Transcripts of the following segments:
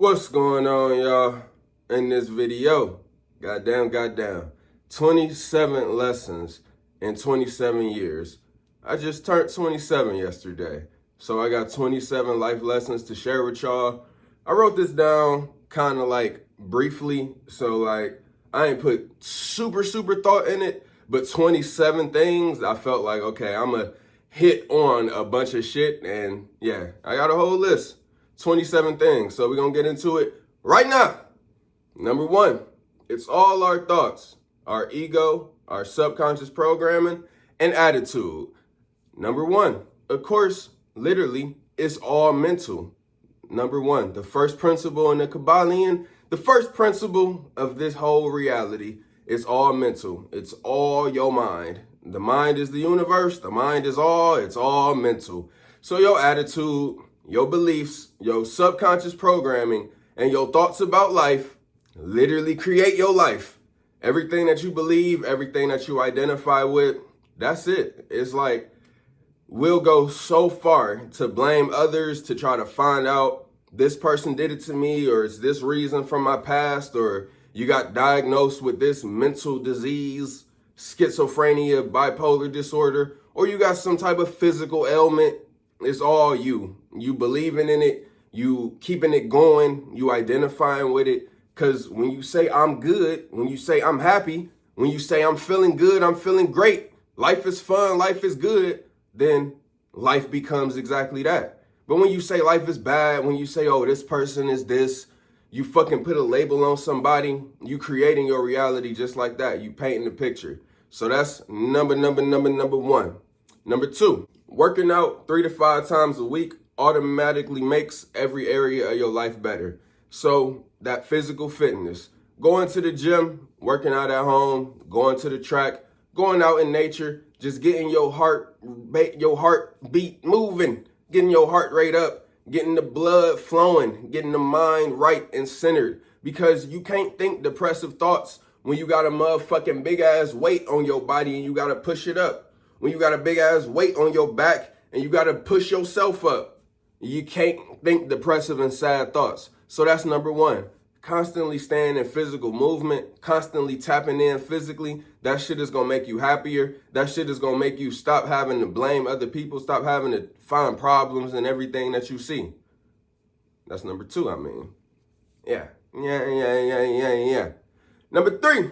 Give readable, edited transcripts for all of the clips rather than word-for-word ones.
What's going on, y'all? In this video, goddamn, 27 lessons in 27 years. I just turned 27 yesterday, so I got 27 life lessons to share with y'all. I wrote this down kind of like briefly, so like I ain't put super thought in it, but 27 things, I felt like, okay, I'm gonna hit on a bunch of shit, and yeah, I got a whole list. 27 things. So we're going to get into it right now. Number one, it's all our thoughts, our ego, our subconscious programming, and attitude. Number one, of course, literally, it's all mental. Number one, the first principle in the Kabbalion, the first principle of this whole reality is all mental. It's all your mind. The mind is the universe. The mind is all. It's all mental. So your attitude, your beliefs, your subconscious programming, and your thoughts about life literally create your life. Everything that you believe, everything that you identify with, that's it. It's like we'll go so far to blame others, to try to find out this person did it to me, or it's this reason from my past, or you got diagnosed with this mental disease, schizophrenia, bipolar disorder, or you got some type of physical ailment. It's all you. You believing in it, you keeping it going, you identifying with it. Because when you say I'm good, when you say I'm happy, when you say I'm feeling good, I'm feeling great, life is fun, life is good, then life becomes exactly that. But when you say life is bad, when you say, oh, this person is this, you fucking put a label on somebody, you creating your reality just like that. You painting the picture. So that's number one. Number two, working out 3 to 5 times a week automatically makes every area of your life better. So that physical fitness, going to the gym, working out at home, going to the track, going out in nature, just getting your heartbeat moving, getting your heart rate up, getting the blood flowing, getting the mind right and centered. Because you can't think depressive thoughts when you got a motherfucking big ass weight on your body and you gotta push it up. When you got a big ass weight on your back and you gotta push yourself up. You can't think depressive and sad thoughts. So that's number one. Constantly staying in physical movement, constantly tapping in physically. That shit is gonna make you happier. That shit is gonna make you stop having to blame other people, stop having to find problems in everything that you see. That's number two, I mean. Yeah. Number three,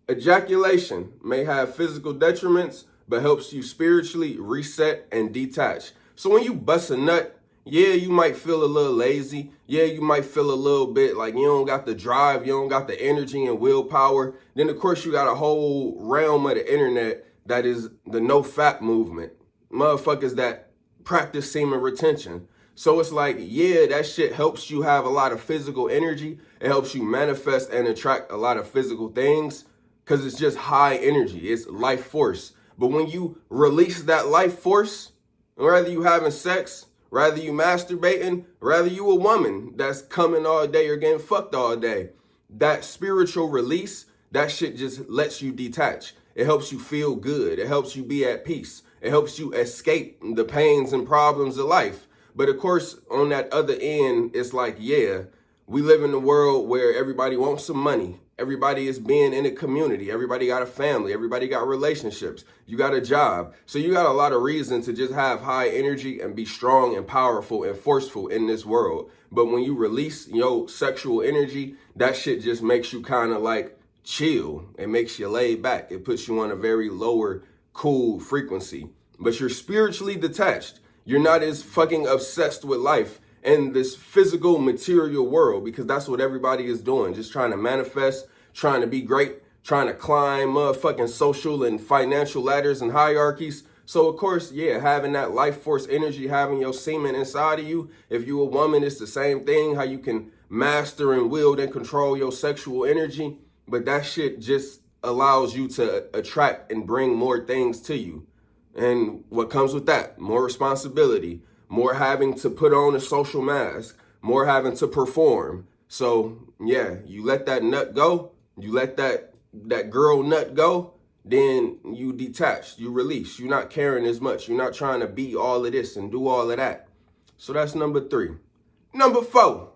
ejaculation may have physical detriments, but helps you spiritually reset and detach. So when you bust a nut, yeah, you might feel a little lazy. Yeah, you might feel a little bit like you don't got the drive, you don't got the energy and willpower. Then, of course, you got a whole realm of the internet that is the no fap movement. Motherfuckers that practice semen retention. So it's like, yeah, that shit helps you have a lot of physical energy. It helps you manifest and attract a lot of physical things because it's just high energy. It's life force. But when you release that life force, whether you having sex, rather you masturbating, rather you a woman that's coming all day or getting fucked all day, that spiritual release, that shit just lets you detach. It helps you feel good. It helps you be at peace. It helps you escape the pains and problems of life. But of course, on that other end, it's like, yeah, we live in a world where everybody wants some money. Everybody is being in a community. Everybody got a family. Everybody got relationships. You got a job. So you got a lot of reason to just have high energy and be strong and powerful and forceful in this world. But when you release your sexual energy, that shit just makes you kind of like chill. It makes you laid back. It puts you on a very lower, cool frequency. But you're spiritually detached. You're not as fucking obsessed with life in this physical material world, because that's what everybody is doing, just trying to manifest, trying to be great, trying to climb motherfucking social and financial ladders and hierarchies. So of course, yeah, having that life force energy, having your semen inside of you, if you a woman, it's the same thing, how you can master and wield and control your sexual energy. But that shit just allows you to attract and bring more things to you. And what comes with that? More responsibility, more having to put on a social mask, more having to perform. So yeah, you let that nut go, you let that girl nut go, then you detach, you release. You're not caring as much. You're not trying to be all of this and do all of that. So that's number three. Number four,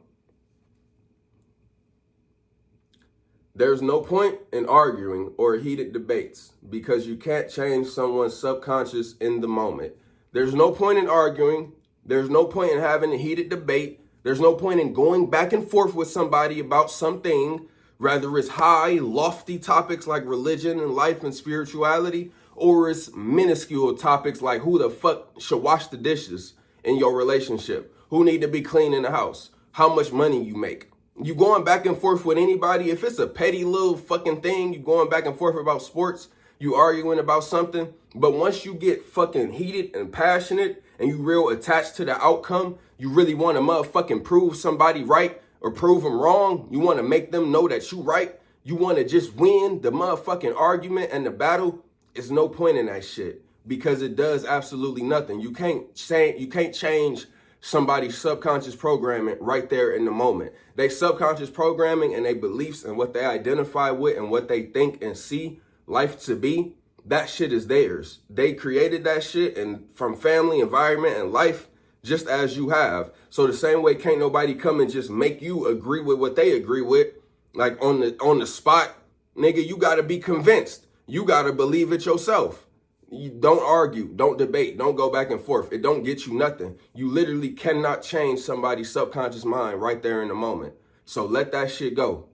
There's no point in arguing or heated debates because you can't change someone's subconscious in the moment. There's no point in arguing. There's no point in having a heated debate. There's no point in going back and forth with somebody about something, whether it's high, lofty topics like religion and life and spirituality, or it's minuscule topics like who the fuck should wash the dishes in your relationship, who need to be clean in the house, how much money you make. You going back and forth with anybody, if it's a petty little fucking thing, you going back and forth about sports, you arguing about something, but once you get fucking heated and passionate and you real attached to the outcome, you really want to motherfucking prove somebody right or prove them wrong, you want to make them know that you right, you want to just win the motherfucking argument and the battle, it's no point in that shit because it does absolutely nothing. You can't change somebody's subconscious programming right there in the moment. They subconscious programming and they beliefs and what they identify with and what they think and see life to be, that shit is theirs. They created that shit and from family, environment, and life, just as you have. So the same way can't nobody come and just make you agree with what they agree with, like on the spot. Nigga, you gotta be convinced. You gotta believe it yourself. You don't argue, don't debate, don't go back and forth. It don't get you nothing. You literally cannot change somebody's subconscious mind right there in the moment. So let that shit go.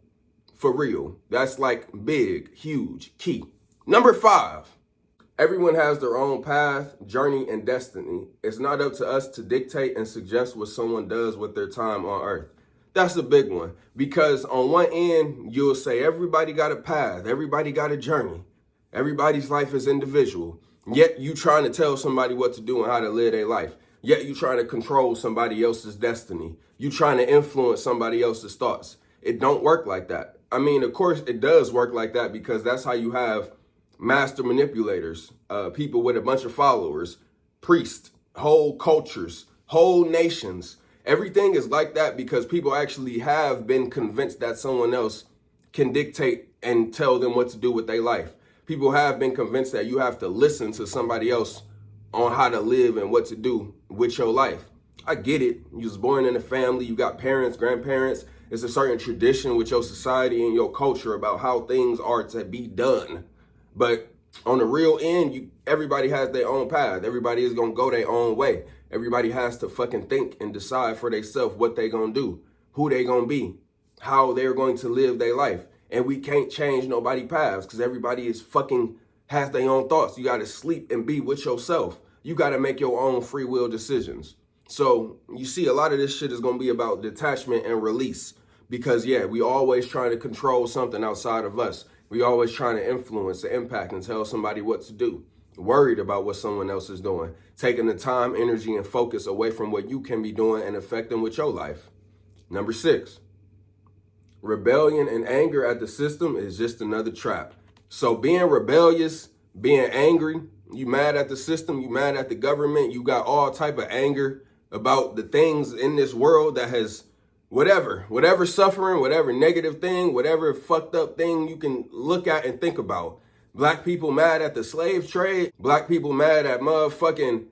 For real. That's like big, huge, key. Number 5, everyone has their own path, journey, and destiny. It's not up to us to dictate and suggest what someone does with their time on earth. That's a big one because on one end, you'll say everybody got a path, everybody got a journey. Everybody's life is individual. Yet you trying to tell somebody what to do and how to live their life. Yet you trying to control somebody else's destiny. You trying to influence somebody else's thoughts. It don't work like that. I mean, of course, it does work like that because that's how you have master manipulators, people with a bunch of followers, priests, whole cultures, whole nations. Everything is like that because people actually have been convinced that someone else can dictate and tell them what to do with their life. People have been convinced that you have to listen to somebody else on how to live and what to do with your life. I get it. You was born in a family. You got parents, grandparents. It's a certain tradition with your society and your culture about how things are to be done. But on the real end, everybody has their own path. Everybody is going to go their own way. Everybody has to fucking think and decide for themselves what they going to do, who they going to be, how they're going to live their life. And we can't change nobody's paths because everybody is fucking has their own thoughts. You got to sleep and be with yourself. You got to make your own free will decisions. So you see, a lot of this shit is going to be about detachment and release because, yeah, we always trying to control something outside of us. We always trying to influence and impact and tell somebody what to do. Worried about what someone else is doing. Taking the time, energy, and focus away from what you can be doing and affecting with your life. Number 6. Rebellion and anger at the system is just another trap. So being rebellious, being angry, you mad at the system, you mad at the government, you got all type of anger about the things in this world that has whatever suffering, whatever negative thing, whatever fucked up thing you can look at and think about. Black people mad at the slave trade. Black people mad at motherfucking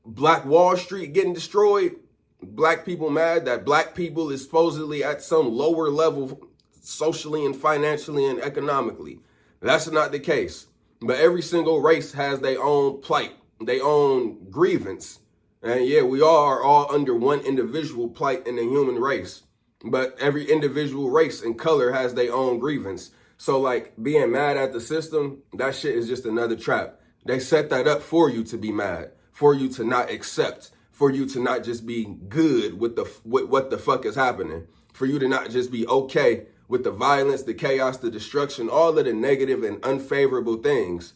Black Wall Street getting destroyed. Black people mad that black people is supposedly at some lower level socially and financially and economically. That's not the case. But every single race has their own plight, their own grievance. And yeah, we are all under one individual plight in the human race. But every individual race and color has their own grievance. So like being mad at the system, that shit is just another trap. They set that up for you to be mad, for you to not accept, for you to not just be good with what the fuck is happening, for you to not just be okay with the violence, the chaos, the destruction, all of the negative and unfavorable things.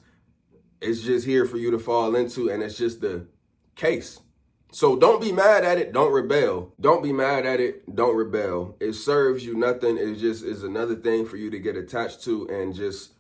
It's just here for you to fall into, and it's just the case. So don't be mad at it, don't rebel. Don't be mad at it, don't rebel. It serves you nothing. It just is another thing for you to get attached to and just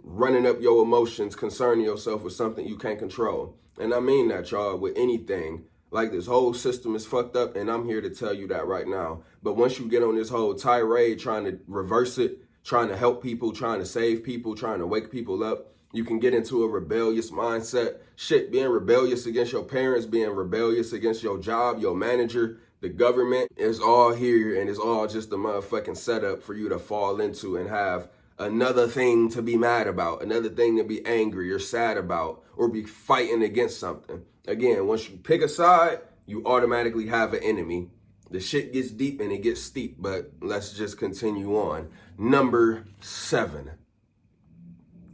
running up your emotions, concerning yourself with something you can't control. And I mean that, y'all, with anything. Like, this whole system is fucked up, and I'm here to tell you that right now. But once you get on this whole tirade trying to reverse it, trying to help people, trying to save people, trying to wake people up, you can get into a rebellious mindset. Shit, being rebellious against your parents, being rebellious against your job, your manager, The government is all here and it's all just a motherfucking setup for you to fall into and have another thing to be mad about, another thing to be angry or sad about, or be fighting against something. Again, once you pick a side, you automatically have an enemy. The shit gets deep and it gets steep, but let's just continue on. Number 7.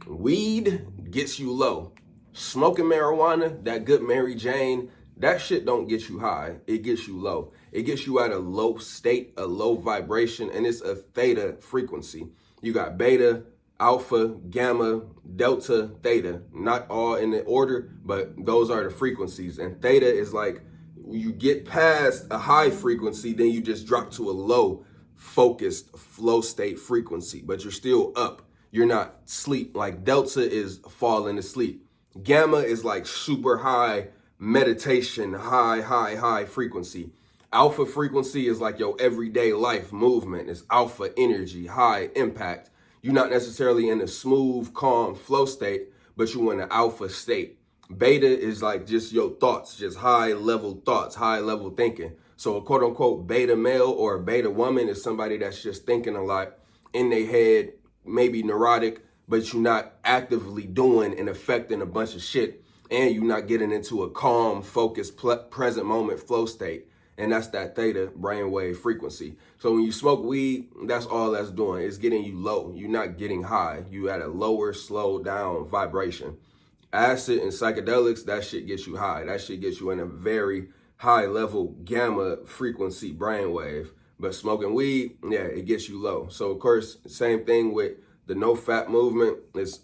Weed gets you low. Smoking marijuana, that good Mary Jane, that shit don't get you high. It gets you low. It gets you at a low state, a low vibration, and it's a theta frequency. You got beta, alpha, gamma, delta, theta. Not all in the order, but those are the frequencies. And theta is like, you get past a high frequency, then you just drop to a low focused flow state frequency, but you're still up. You're not sleep. Like delta is falling asleep. Gamma is like super high meditation, high frequency. Alpha frequency is like your everyday life movement. It's alpha energy, high impact. You're not necessarily in a smooth, calm flow state, but you're in an alpha state. Beta is like just your thoughts, just high level thoughts, high level thinking. So a quote unquote beta male or a beta woman is somebody that's just thinking a lot in their head, maybe neurotic, but you're not actively doing and affecting a bunch of shit, and you're not getting into a calm, focused, present moment flow state. And that's that theta brainwave frequency. So when you smoke weed, that's all that's doing. It's getting you low. You're not getting high. You at a lower, slow down vibration. Acid and psychedelics, that shit gets you high. That shit gets you in a very high level gamma frequency brainwave. But smoking weed, yeah, it gets you low. So of course, same thing with the no fat movement. It's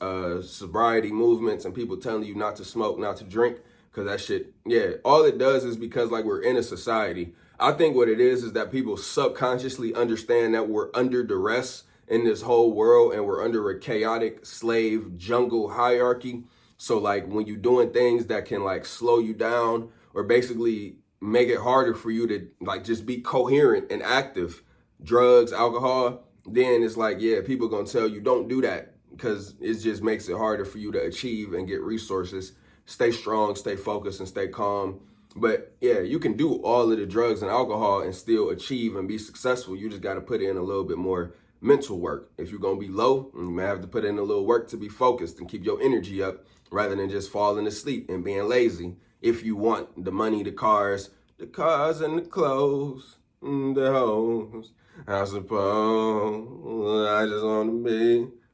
sobriety movements and people telling you not to smoke, not to drink. Cause that shit, yeah, all it does is because like we're in a society. I think what it is that people subconsciously understand that we're under duress in this whole world and we're under a chaotic slave jungle hierarchy. So like when you're doing things that can like slow you down or basically make it harder for you to like just be coherent and active, drugs, alcohol, then it's like, yeah, people gonna tell you don't do that because it just makes it harder for you to achieve and get resources. Stay strong, stay focused, and stay calm. But yeah, you can do all of the drugs and alcohol and still achieve and be successful. You just got to put in a little bit more mental work. If you're going to be low, you may have to put in a little work to be focused and keep your energy up rather than just falling asleep and being lazy. If you want the money, the cars and the clothes, the hoes, I suppose I just want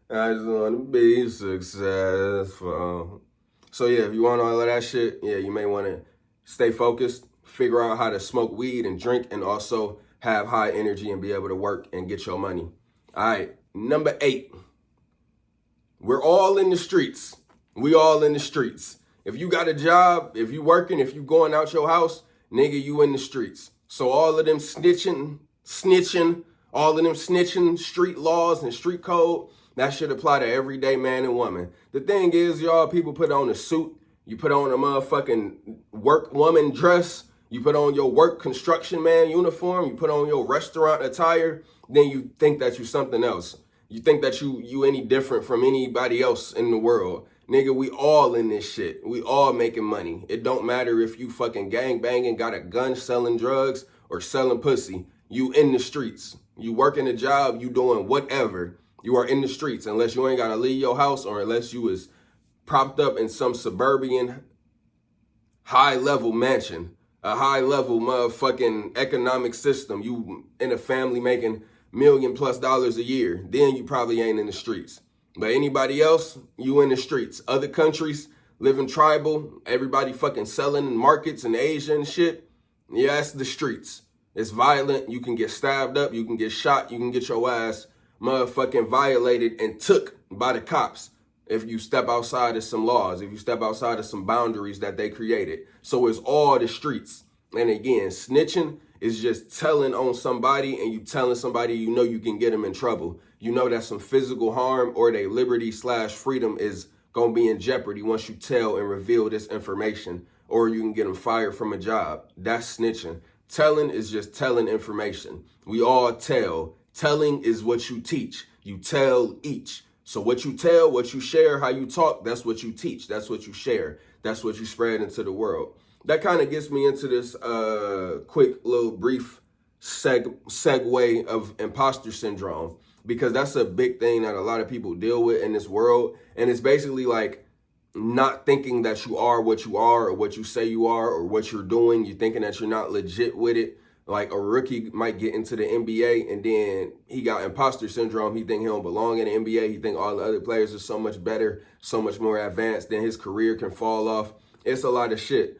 to be successful. So yeah, if you want all of that shit, yeah, you may want to stay focused, figure out how to smoke weed and drink, and also have high energy and be able to work and get your money. All right, number 8. We're all in the streets. We all in the streets. If you got a job, if you working, if you going out your house, nigga, you in the streets. So all of them snitching, all of them snitching, street laws and street code, that should apply to everyday man and woman. The thing is, y'all, people put on a suit, you put on a motherfucking work woman dress, you put on your work construction man uniform, you put on your restaurant attire, then you think that you something else. You think that you any different from anybody else in the world. Nigga, we all in this shit. We all making money. It don't matter if you fucking gang banging, got a gun, selling drugs, or selling pussy. You in the streets. You working a job, you doing whatever. You are in the streets unless you ain't got to leave your house or unless you was propped up in some suburban high-level mansion, a high-level motherfucking economic system. You in a family making $1 million+ a year. Then you probably ain't in the streets. But anybody else, you in the streets. Other countries, living tribal, everybody fucking selling in markets in Asia and shit. Yeah, it's the streets. It's violent. You can get stabbed up. You can get shot. You can get your ass motherfucking violated and took by the cops if you step outside of some laws, if you step outside of some boundaries that they created. So it's all the streets. And again, snitching is just telling on somebody and you telling somebody you know you can get them in trouble. You know that some physical harm or their liberty/freedom is going to be in jeopardy once you tell and reveal this information, or you can get them fired from a job. That's snitching. Telling is just telling information. We all tell. Telling is what you teach. You tell each. So what you tell, what you share, how you talk, that's what you teach. That's what you share. That's what you spread into the world. that kind of gets me into this quick little brief segue of imposter syndrome, because that's a big thing that a lot of people deal with in this world. And it's basically like not thinking that you are what you are, or what you say you are, or what you're doing. You're thinking that you're not legit with it. Like a rookie might get into the NBA and then he got imposter syndrome. He think he don't belong in the NBA. He think all the other players are so much better, so much more advanced. Then his career can fall off. It's a lot of shit.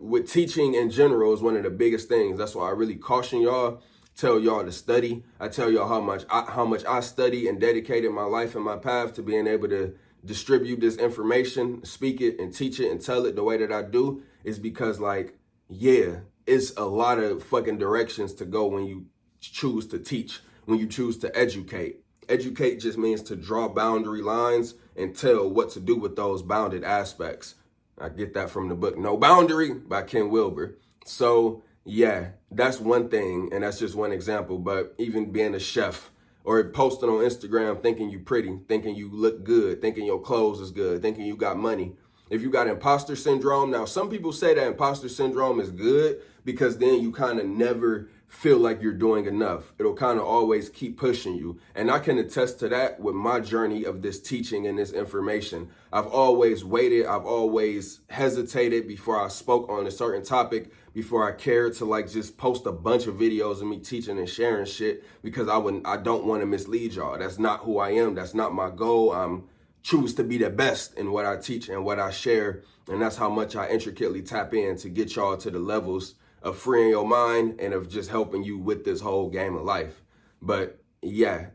With teaching in general is one of the biggest things. That's why I really caution y'all, tell y'all to study. I tell y'all how much I study and dedicated my life and my path to being able to distribute this information, speak it and teach it and tell it the way that I do, is because, like, yeah, it's a lot of fucking directions to go when you choose to teach, when you choose to educate. Educate just means to draw boundary lines and tell what to do with those bounded aspects. I get that from the book No Boundary by Ken Wilber. So yeah, that's one thing, and that's just one example. But even being a chef or posting on Instagram thinking you pretty, thinking you look good, thinking your clothes is good, thinking you got money. If you got imposter syndrome, now some people say that imposter syndrome is good because then you kind of never feel like you're doing enough. It'll kind of always keep pushing you. And I can attest to that with my journey of this teaching and this information. I've always waited. I've always hesitated before I spoke on a certain topic, before I cared to like just post a bunch of videos of me teaching and sharing shit, because I don't want to mislead y'all. That's not who I am. That's not my goal. I'm choose to be the best in what I teach and what I share. And that's how much I intricately tap in to get y'all to the levels of freeing your mind and of just helping you with this whole game of life. But yeah,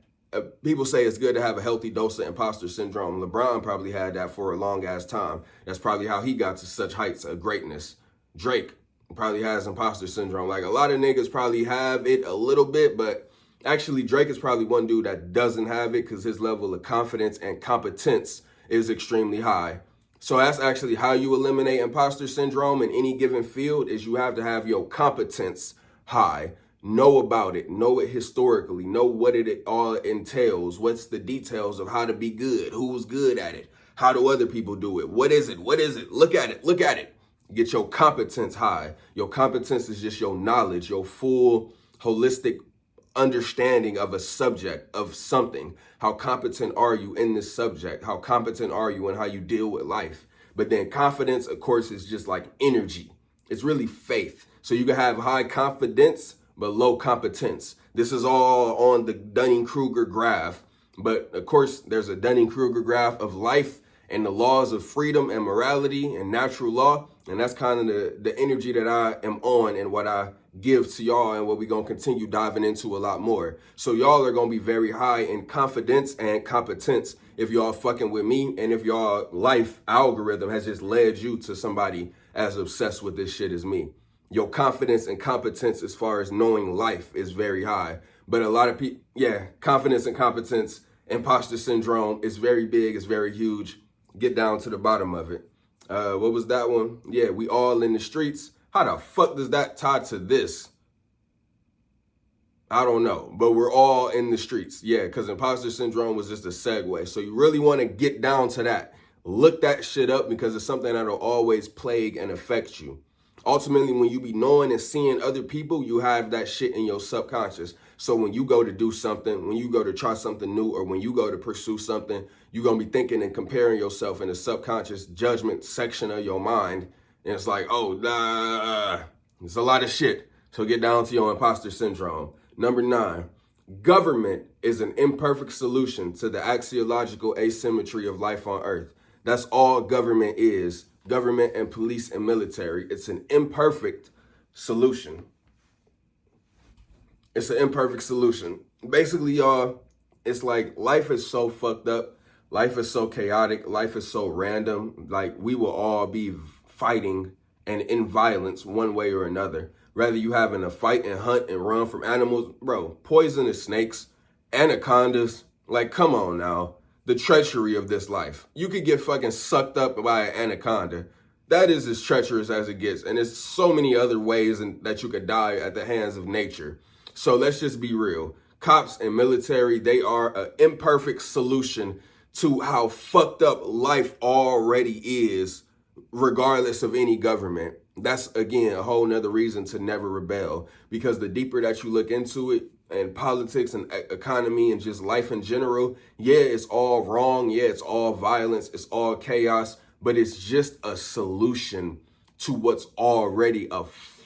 people say it's good to have a healthy dose of imposter syndrome. LeBron probably had that for a long ass time. That's probably how he got to such heights of greatness. Drake probably has imposter syndrome. Like, a lot of niggas probably have it a little bit, but actually Drake is probably one dude that doesn't have it because his level of confidence and competence is extremely high. So that's actually how you eliminate imposter syndrome in any given field, is you have to have your competence high. Know about it, know it historically, know what it all entails, what's the details of how to be good, who's good at it, how do other people do it, what is it, look at it. Get your competence high. Your competence is just your knowledge, your full holistic understanding of a subject, of something. How competent are you in this subject? How competent are you in how you deal with life? But then confidence, of course, is just like energy. It's really faith. So you can have high confidence, but low competence. This is all on the Dunning-Kruger graph. But of course, there's a Dunning-Kruger graph of life and the laws of freedom and morality and natural law. And that's kind of the energy that I am on and what I give to y'all and what we're going to continue diving into a lot more. So y'all are going to be very high in confidence and competence if y'all fucking with me, and if y'all life algorithm has just led you to somebody as obsessed with this shit as me. Your confidence and competence as far as knowing life is very high. But a lot of people, yeah, confidence and competence, imposter syndrome is very big, it's very huge. Get down to the bottom of it. What was that one? Yeah, we all in the streets. How the fuck does that tie to this? I don't know, but we're all in the streets. Yeah, because imposter syndrome was just a segue. So you really want to get down to that. Look that shit up, because it's something that'll always plague and affect you. Ultimately, when you be knowing and seeing other people, you have that shit in your subconscious. So when you go to do something, when you go to try something new, or when you go to pursue something, you're going to be thinking and comparing yourself in the subconscious judgment section of your mind. And it's like, oh, it's a lot of shit. So get down to your imposter syndrome. Number 9, government is an imperfect solution to the axiological asymmetry of life on Earth. That's all government is. Government and police and military. It's an imperfect solution. It's an imperfect solution. Basically, y'all, it's like life is so fucked up. Life is so chaotic. Life is so random. Like, we will all be fighting and in violence one way or another. Whether you having to fight and hunt and run from animals, bro, poisonous snakes, anacondas, like, come on now. The treachery of this life. You could get fucking sucked up by an anaconda. That is as treacherous as it gets. And there's so many other ways that you could die at the hands of nature. So let's just be real. Cops and military, they are an imperfect solution to how fucked up life already is, regardless of any government. That's, again, a whole nother reason to never rebel, because the deeper that you look into it, and politics and economy and just life in general, yeah, it's all wrong. Yeah, it's all violence. It's all chaos, but it's just a solution to what's already a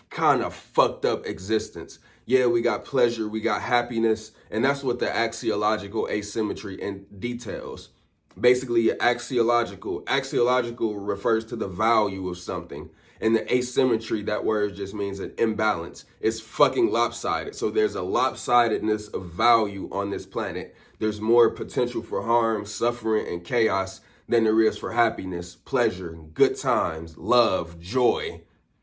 kind of fucked up existence. Yeah, we got pleasure, we got happiness, and that's what the axiological asymmetry details. Basically, axiological refers to the value of something. And the asymmetry, that word just means an imbalance. It's fucking lopsided. So there's a lopsidedness of value on this planet. There's more potential for harm, suffering, and chaos than there is for happiness, pleasure, good times, love, joy.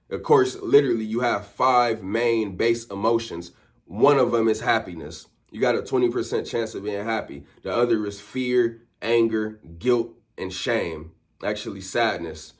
Of course, literally, you have 5 main base emotions. One of them is happiness. You got a 20% chance of being happy. The other is fear, anger, guilt, and shame. Actually, sadness.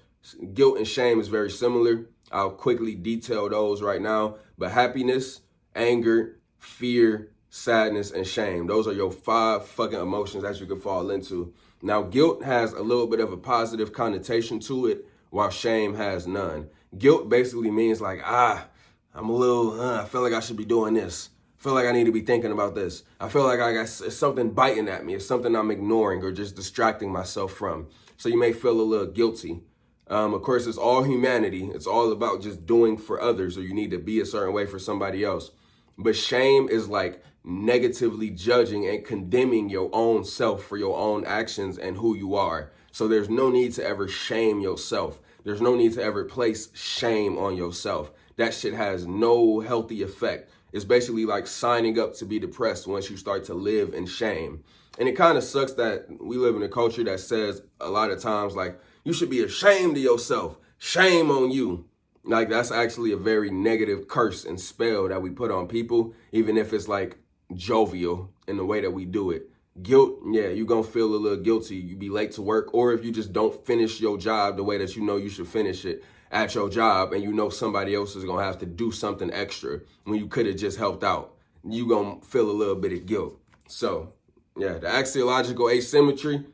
Guilt and shame is very similar. I'll quickly detail those right now. But happiness, anger, fear, sadness, and shame. Those are your 5 fucking emotions that you can fall into. Now, guilt has a little bit of a positive connotation to it, while shame has none. Guilt basically means like, I'm a little, I feel like I should be doing this. I feel like I need to be thinking about this. I feel like it's something biting at me. It's something I'm ignoring or just distracting myself from. So you may feel a little guilty. Of course, it's all humanity. It's all about just doing for others, or you need to be a certain way for somebody else. But shame is like negatively judging and condemning your own self for your own actions and who you are. So there's no need to ever shame yourself. There's no need to ever place shame on yourself. That shit has no healthy effect. It's basically like signing up to be depressed once you start to live in shame. And it kind of sucks that we live in a culture that says a lot of times, like, you should be ashamed of yourself. Shame on you. Like, that's actually a very negative curse and spell that we put on people, even if it's like jovial in the way that we do it. Guilt, yeah, you're going to feel a little guilty. You be late to work, or if you just don't finish your job the way that you know you should finish it at your job, and you know somebody else is going to have to do something extra when you could have just helped out, you're going to feel a little bit of guilt. So, yeah, the axiological asymmetry,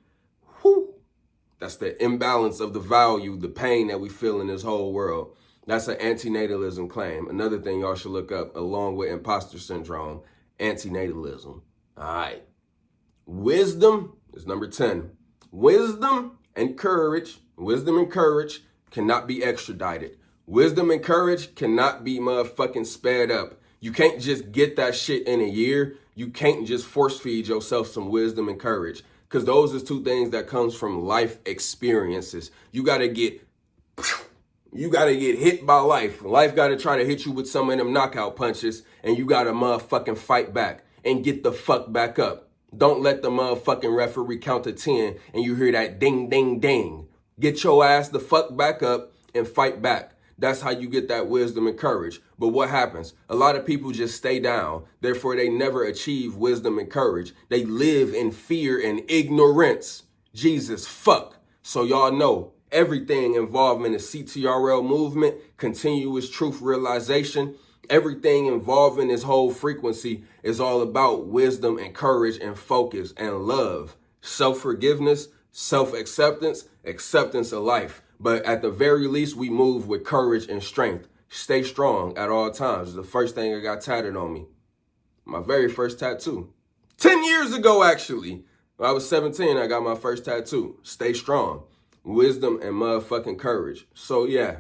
that's the imbalance of the value, the pain that we feel in this whole world. That's an antinatalism claim. Another thing y'all should look up along with imposter syndrome, antinatalism. All right. Wisdom is number 10. Wisdom and courage cannot be extradited. Wisdom and courage cannot be motherfucking sped up. You can't just get that shit in a year. You can't just force feed yourself some wisdom and courage, because those are 2 things that comes from life experiences. You got to get hit by life. Life got to try to hit you with some of them knockout punches, and you got to motherfucking fight back and get the fuck back up. Don't let the motherfucking referee count to 10 and you hear that ding, ding, ding. Get your ass the fuck back up and fight back. That's how you get that wisdom and courage. But what happens? A lot of people just stay down. Therefore, they never achieve wisdom and courage. They live in fear and ignorance. Jesus, fuck. So y'all know everything involving the CTRL movement, continuous truth realization, everything involving this whole frequency is all about wisdom and courage and focus and love, self-forgiveness, self-acceptance, acceptance of life. But at the very least, we move with courage and strength. Stay strong at all times. The first thing I got tatted on me. My very first tattoo. 10 years ago, actually. When I was 17, I got my first tattoo. Stay strong. Wisdom and motherfucking courage. So yeah,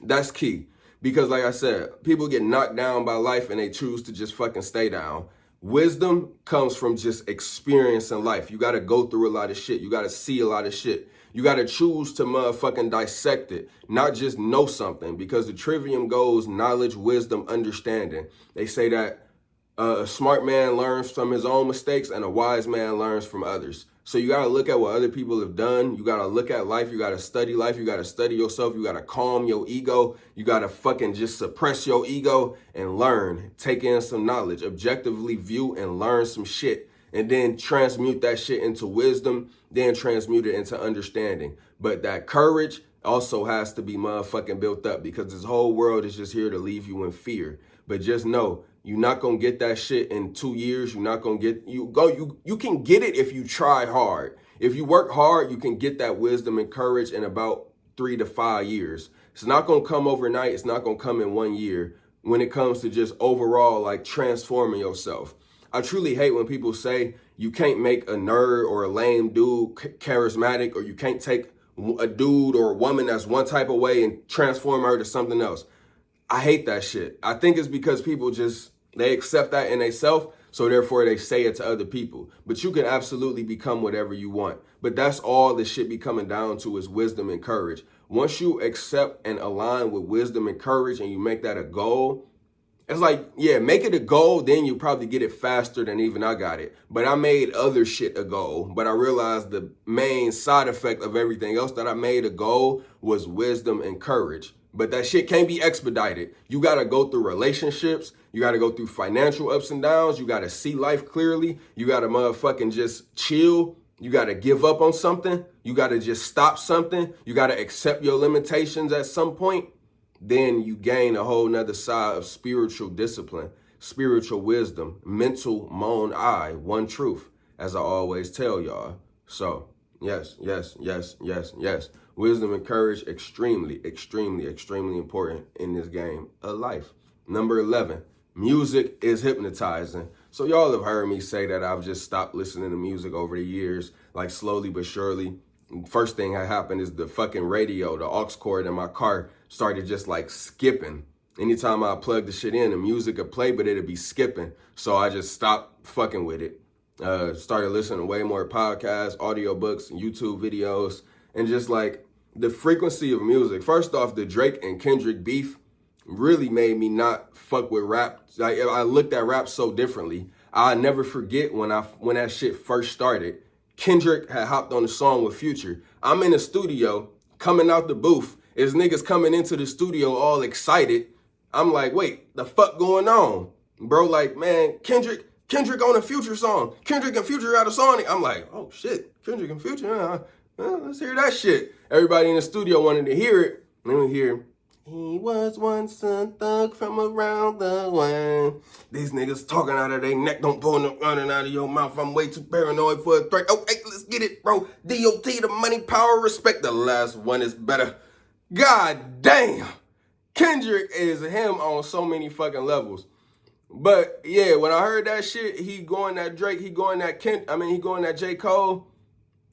that's key. Because like I said, people get knocked down by life and they choose to just fucking stay down. Wisdom comes from just experiencing life. You got to go through a lot of shit. You got to see a lot of shit. You got to choose to motherfucking dissect it, not just know something, because the trivium goes knowledge, wisdom, understanding. They say that a smart man learns from his own mistakes and a wise man learns from others. So you got to look at what other people have done. You got to look at life. You got to study life. You got to study yourself. You got to calm your ego. You got to fucking just suppress your ego and learn. Take in some knowledge, objectively view and learn some shit, and then transmute that shit into wisdom, then transmute it into understanding. But that courage also has to be motherfucking built up, because this whole world is just here to leave you in fear. But just know, you're not going to get that shit in 2 years. You're not going to get, you can get it if you try hard. If you work hard, you can get that wisdom and courage in about 3 to 5 years. It's not going to come overnight. It's not going to come in 1 year when it comes to just overall like transforming yourself. I truly hate when people say you can't make a nerd or a lame dude charismatic, or you can't take a dude or a woman that's one type of way and transform her to something else. I hate that shit. I think it's because people they accept that in themselves, so therefore they say it to other people. But you can absolutely become whatever you want. But that's all this shit be coming down to, is wisdom and courage. Once you accept and align with wisdom and courage and you make that a goal, it's like, yeah, make it a goal, then you probably get it faster than even I got it. But I made other shit a goal. But I realized the main side effect of everything else that I made a goal was wisdom and courage. But that shit can't be expedited. You got to go through relationships. You got to go through financial ups and downs. You got to see life clearly. You got to motherfucking just chill. You got to give up on something. You got to just stop something. You got to accept your limitations at some point. Then you gain a whole nother side of spiritual discipline, spiritual wisdom, mental mon I, one truth, as I always tell y'all. So yes. Wisdom and courage, extremely important in this game of life. Number 11, music is hypnotizing. So y'all have heard me say that I've just stopped listening to music over the years, like slowly but surely. First thing that happened is the fucking radio, the aux cord in my car started just like skipping. Anytime I plug the shit in, the music would play, but it'd be skipping. So I just stopped fucking with it. Started listening to way more podcasts, audiobooks, YouTube videos, and just like the frequency of music. First off, the Drake and Kendrick beef really made me not fuck with rap. Like, I looked at rap so differently. I'll never forget when that shit first started. Kendrick had hopped on the song with Future. I'm in the studio, coming out the booth. There's niggas coming into the studio all excited. I'm like, wait, the fuck going on? Bro, like, man, Kendrick on a Future song. Kendrick and Future out of song. I'm like, oh shit, Kendrick and Future, let's hear that shit. Everybody in the studio wanted to hear it. Let me hear, he was once a thug from around the way. These niggas talking out of their neck, don't pull no running out of your mouth. I'm way too paranoid for a threat. Oh, hey, let's get it, bro. DOT, the money, power, respect. The last one is better. God damn. Kendrick is him on so many fucking levels. But yeah, when I heard that shit, he going that Drake, he going that J. Cole.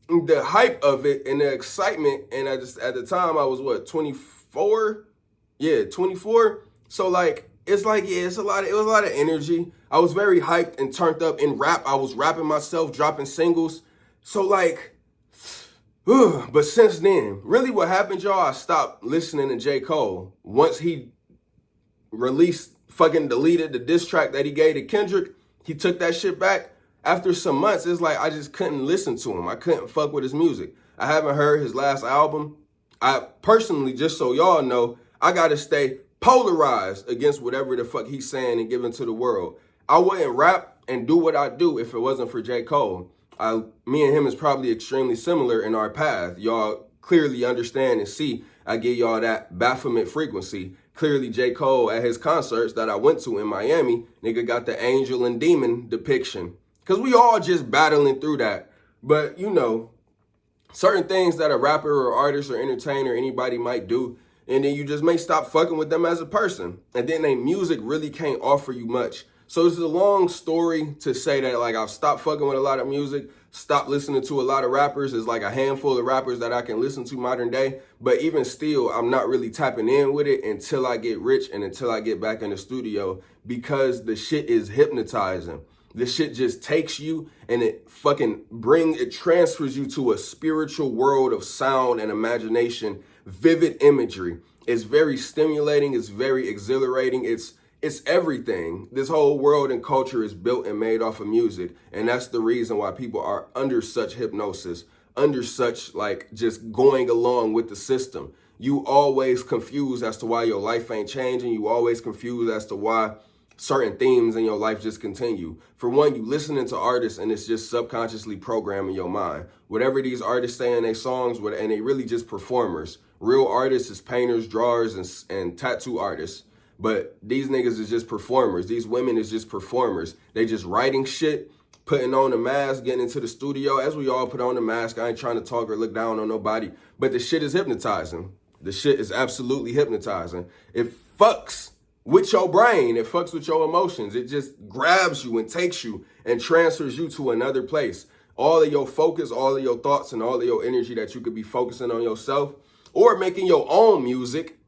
The hype of it and the excitement, and at the time I was 24? Yeah, 24. So like, it's like, yeah, it was a lot of energy. I was very hyped and turned up in rap. I was rapping myself, dropping singles. So like, but since then, really what happened, y'all, I stopped listening to J. Cole. Once he deleted the diss track that he gave to Kendrick, he took that shit back. After some months, it's like I just couldn't listen to him. I couldn't fuck with his music. I haven't heard his last album. I personally, just so y'all know, I gotta stay polarized against whatever the fuck he's saying and giving to the world. I wouldn't rap and do what I do if it wasn't for J. Cole. Me and him is probably extremely similar in our path. Y'all clearly understand and see I give y'all that Baphomet frequency. Clearly J. Cole at his concerts that I went to in Miami, nigga got the angel and demon depiction. Because we all just battling through that. But, you know, certain things that a rapper or artist or entertainer, anybody might do, and then you just may stop fucking with them as a person. And then their music really can't offer you much. So it's a long story to say that, like, I've stopped fucking with a lot of music, stopped listening to a lot of rappers. There's like a handful of rappers that I can listen to modern day. But even still, I'm not really tapping in with it until I get rich and until I get back in the studio, because the shit is hypnotizing. This shit just takes you and it transfers you to a spiritual world of sound and imagination, vivid imagery. It's very stimulating. It's very exhilarating. It's everything. This whole world and culture is built and made off of music. And that's the reason why people are under such hypnosis, under such like just going along with the system. You always confused as to why your life ain't changing. You always confused as to why certain themes in your life just continue. For one, you listening to artists and it's just subconsciously programming your mind. Whatever these artists say in their songs, and they really just performers. Real artists is painters, drawers, and tattoo artists. But these niggas is just performers. These women is just performers. They just writing shit, putting on a mask, getting into the studio. As we all put on a mask, I ain't trying to talk or look down on nobody. But the shit is hypnotizing. The shit is absolutely hypnotizing. It fucks with your brain. It fucks with your emotions. It just grabs you and takes you and transfers you to another place. All of your focus, all of your thoughts, and all of your energy that you could be focusing on yourself or making your own music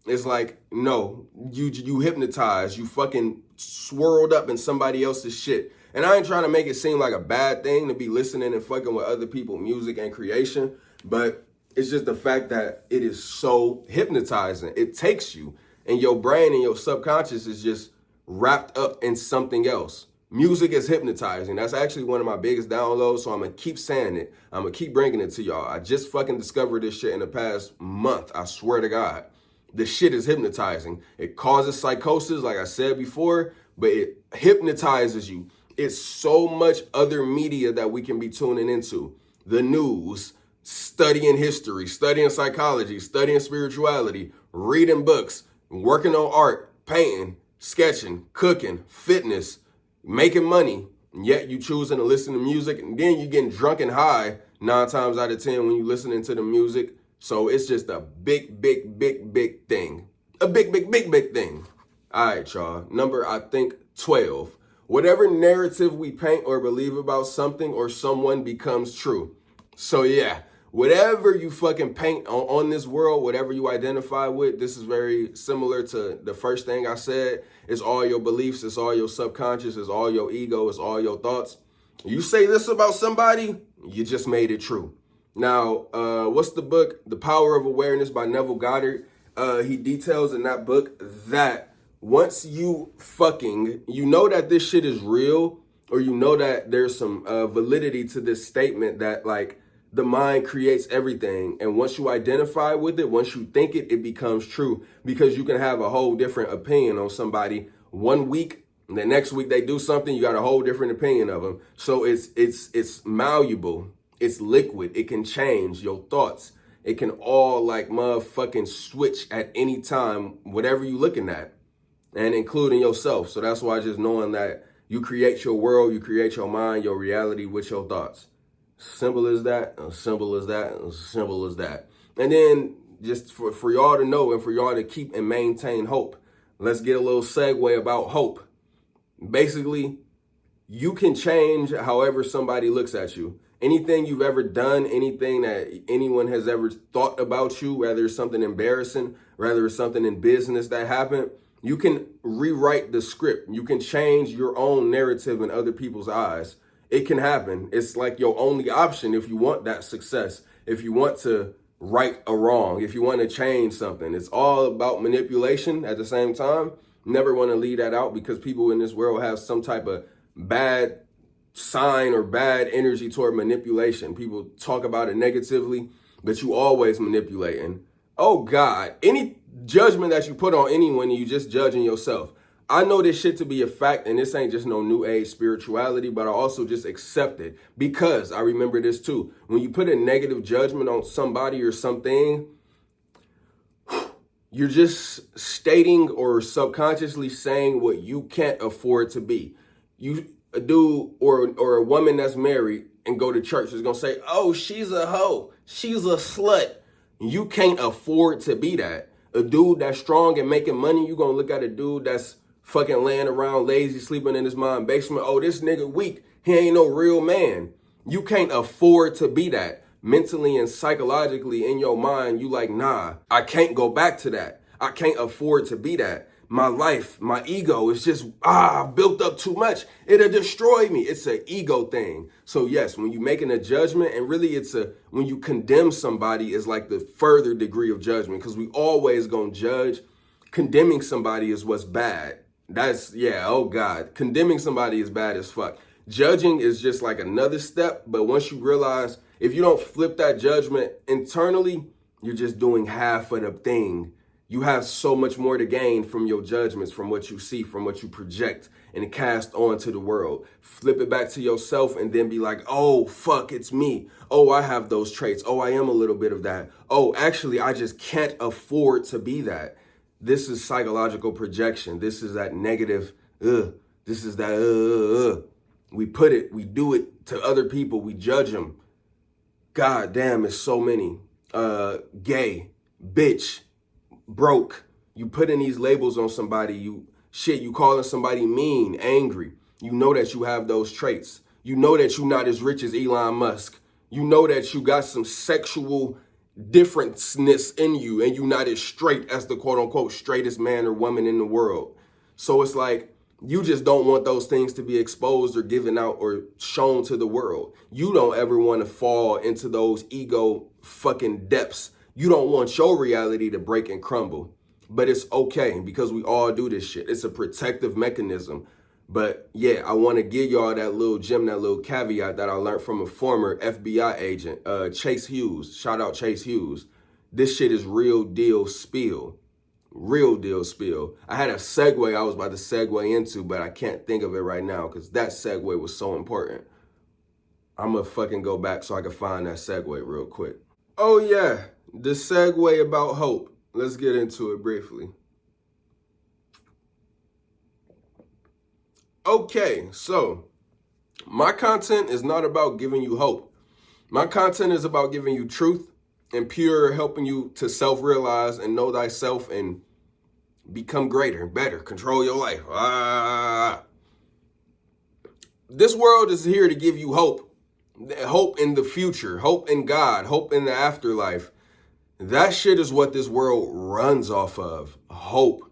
is like, no, you hypnotized, you fucking swirled up in somebody else's shit. And I ain't trying to make it seem like a bad thing to be listening and fucking with other people's music and creation, but it's just the fact that it is so hypnotizing. It takes you, and your brain and your subconscious is just wrapped up in something else. Music is hypnotizing. That's actually one of my biggest downloads, so I'm going to keep saying it. I'm going to keep bringing it to y'all. I just fucking discovered this shit in the past month. I swear to God. The shit is hypnotizing. It causes psychosis, like I said before, but it hypnotizes you. It's so much other media that we can be tuning into. The news, studying history, studying psychology, studying spirituality, reading books, working on art, painting, sketching, cooking, fitness, making money. And yet you choosing to listen to music, and then you getting drunk and high 9 times out of 10 when you listening to the music. So it's just a big thing. A big thing. All right, y'all. Number, I think, 12. Whatever narrative we paint or believe about something or someone becomes true. So yeah, whatever you fucking paint on this world, whatever you identify with, this is very similar to the first thing I said. It's all your beliefs, it's all your subconscious, it's all your ego, it's all your thoughts. You say this about somebody, you just made it true. Now, what's the book? The Power of Awareness by Neville Goddard. He details in that book that once you know that this shit is real, or you know that there's some validity to this statement that like the mind creates everything. And once you identify with it, once you think it, it becomes true, because you can have a whole different opinion on somebody one week. And the next week they do something, you got a whole different opinion of them. So it's malleable. It's liquid. It can change your thoughts. It can all like motherfucking switch at any time, whatever you're looking at, and including yourself. So that's why just knowing that you create your world, you create your mind, your reality with your thoughts. Simple as that, simple as that, simple as that. And then just for y'all to know and for y'all to keep and maintain hope, let's get a little segue about hope. Basically, you can change however somebody looks at you. Anything you've ever done, anything that anyone has ever thought about you, whether it's something embarrassing, whether it's something in business that happened, you can rewrite the script. You can change your own narrative in other people's eyes. It can happen. It's like your only option if you want that success, if you want to right a wrong, if you want to change something. It's all about manipulation at the same time. Never want to leave that out, because people in this world have some type of bad sign or bad energy toward manipulation. People talk about it negatively, but you always manipulating. Oh God, any judgment that you put on anyone, you just judging yourself. I know this shit to be a fact, and this ain't just no new age spirituality, but I also just accept it, because I remember this too. When you put a negative judgment on somebody or something, you're just stating or subconsciously saying what you can't afford to be. A dude or a woman that's married and go to church is gonna say, oh, she's a hoe, she's a slut. You can't afford to be that. A dude that's strong and making money, you gonna look at a dude that's fucking laying around lazy, sleeping in his mom's basement. Oh, this nigga weak, he ain't no real man. You can't afford to be that. Mentally and psychologically in your mind, you like, nah, I can't go back to that. I can't afford to be that. My life, my ego is just, built up too much. It'll destroy me. It's an ego thing. So yes, when you're making a judgment, and really when you condemn somebody is like the further degree of judgment, because we always gonna judge. Condemning somebody is what's bad. Oh God. Condemning somebody is bad as fuck. Judging is just like another step, but once you realize, if you don't flip that judgment internally, you're just doing half of the thing. You have so much more to gain from your judgments, from what you see, from what you project and cast onto the world. Flip it back to yourself and then be like, oh, fuck, it's me. Oh, I have those traits. Oh, I am a little bit of that. Oh, actually, I just can't afford to be that. This is psychological projection. This is that negative, this is that, We do it to other people. We judge them. God damn, it's so many. Gay. bitch, broke. You putting these labels on somebody, you calling somebody mean, angry. You know that you have those traits. You know that you're not as rich as Elon Musk. You know that you got some sexual differenceness in you and you're not as straight as the quote unquote straightest man or woman in the world. So it's like, you just don't want those things to be exposed or given out or shown to the world. You don't ever want to fall into those ego fucking depths. You don't want your reality to break and crumble. But it's okay because we all do this shit. It's a protective mechanism. But yeah, I want to give y'all that little gem, that little caveat that I learned from a former FBI agent, Chase Hughes. Shout out Chase Hughes. This shit is real deal spill. Real deal spill. I had a segue I was about to segue into, but I can't think of it right now because that segue was so important. I'm gonna fucking go back so I can find that segue real quick. Oh yeah, the segue about hope. Let's get into it briefly. Okay, so my content is not about giving you hope. My content is about giving you truth and pure, helping you to self-realize and know thyself and become greater, better, control your life. This world is here to give you hope. Hope in the future, hope in God, hope in the afterlife. That shit is what this world runs off of. Hope.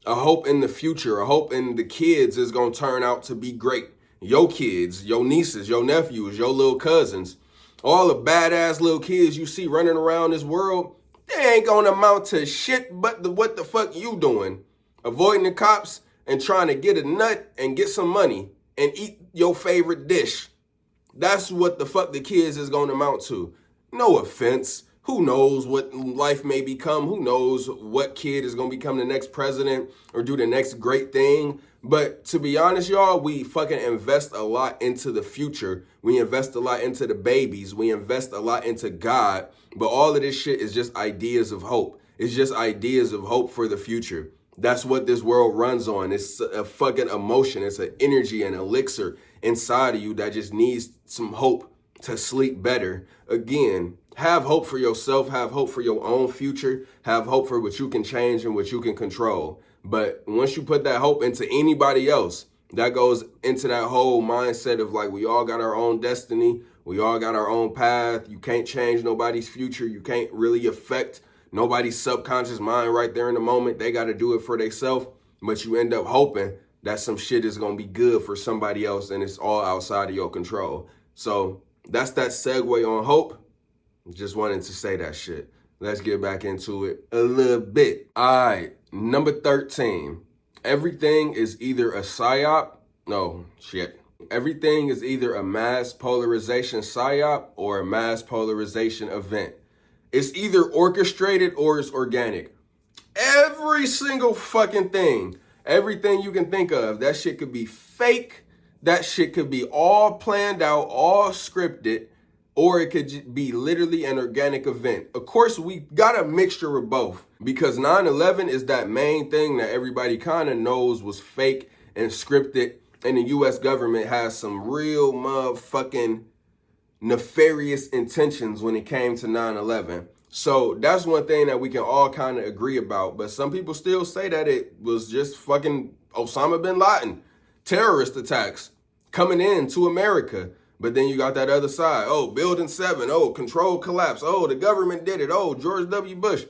A hope in the future, a hope in the kids is going to turn out to be great. Your kids, your nieces, your nephews, your little cousins, all the badass little kids you see running around this world, they ain't going to amount to shit but what the fuck you doing? Avoiding the cops and trying to get a nut and get some money and eat your favorite dish. That's what the fuck the kids is going to amount to. No offense. Who knows what life may become? Who knows what kid is going to become the next president or do the next great thing? But to be honest, y'all, we fucking invest a lot into the future. We invest a lot into the babies. We invest a lot into God. But all of this shit is just ideas of hope. It's just ideas of hope for the future. That's what this world runs on. It's a fucking emotion. It's an energy, an elixir inside of you that just needs some hope to sleep better. Again, have hope for yourself, have hope for your own future, have hope for what you can change and what you can control. But once you put that hope into anybody else, that goes into that whole mindset of like, we all got our own destiny. We all got our own path. You can't change nobody's future. You can't really affect nobody's subconscious mind right there in the moment. They got to do it for themselves. But you end up hoping that some shit is going to be good for somebody else and it's all outside of your control. So that's that segue on hope. Just wanted to say that shit. Let's get back into it a little bit. All right, number 13. Everything is either a psyop. No, shit. Everything is either a mass polarization psyop or a mass polarization event. It's either orchestrated or it's organic. Every single fucking thing. Everything you can think of. That shit could be fake. That shit could be all planned out, all scripted. Or it could be literally an organic event. Of course, we got a mixture of both because 9/11 is that main thing that everybody kind of knows was fake and scripted. And the U.S. government has some real motherfucking nefarious intentions when it came to 9/11. So that's one thing that we can all kind of agree about. But some people still say that it was just fucking Osama bin Laden, terrorist attacks coming into America. But then you got that other side. Oh, Building 7. Oh, control collapse. Oh, the government did it. Oh, George W. Bush.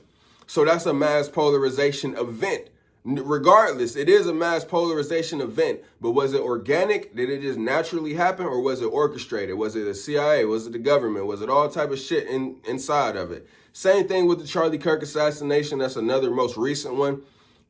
So that's a mass polarization event. Regardless, it is a mass polarization event. But was it organic? Did it just naturally happen? Or was it orchestrated? Was it the CIA? Was it the government? Was it all type of shit inside of it? Same thing with the Charlie Kirk assassination. That's another most recent one.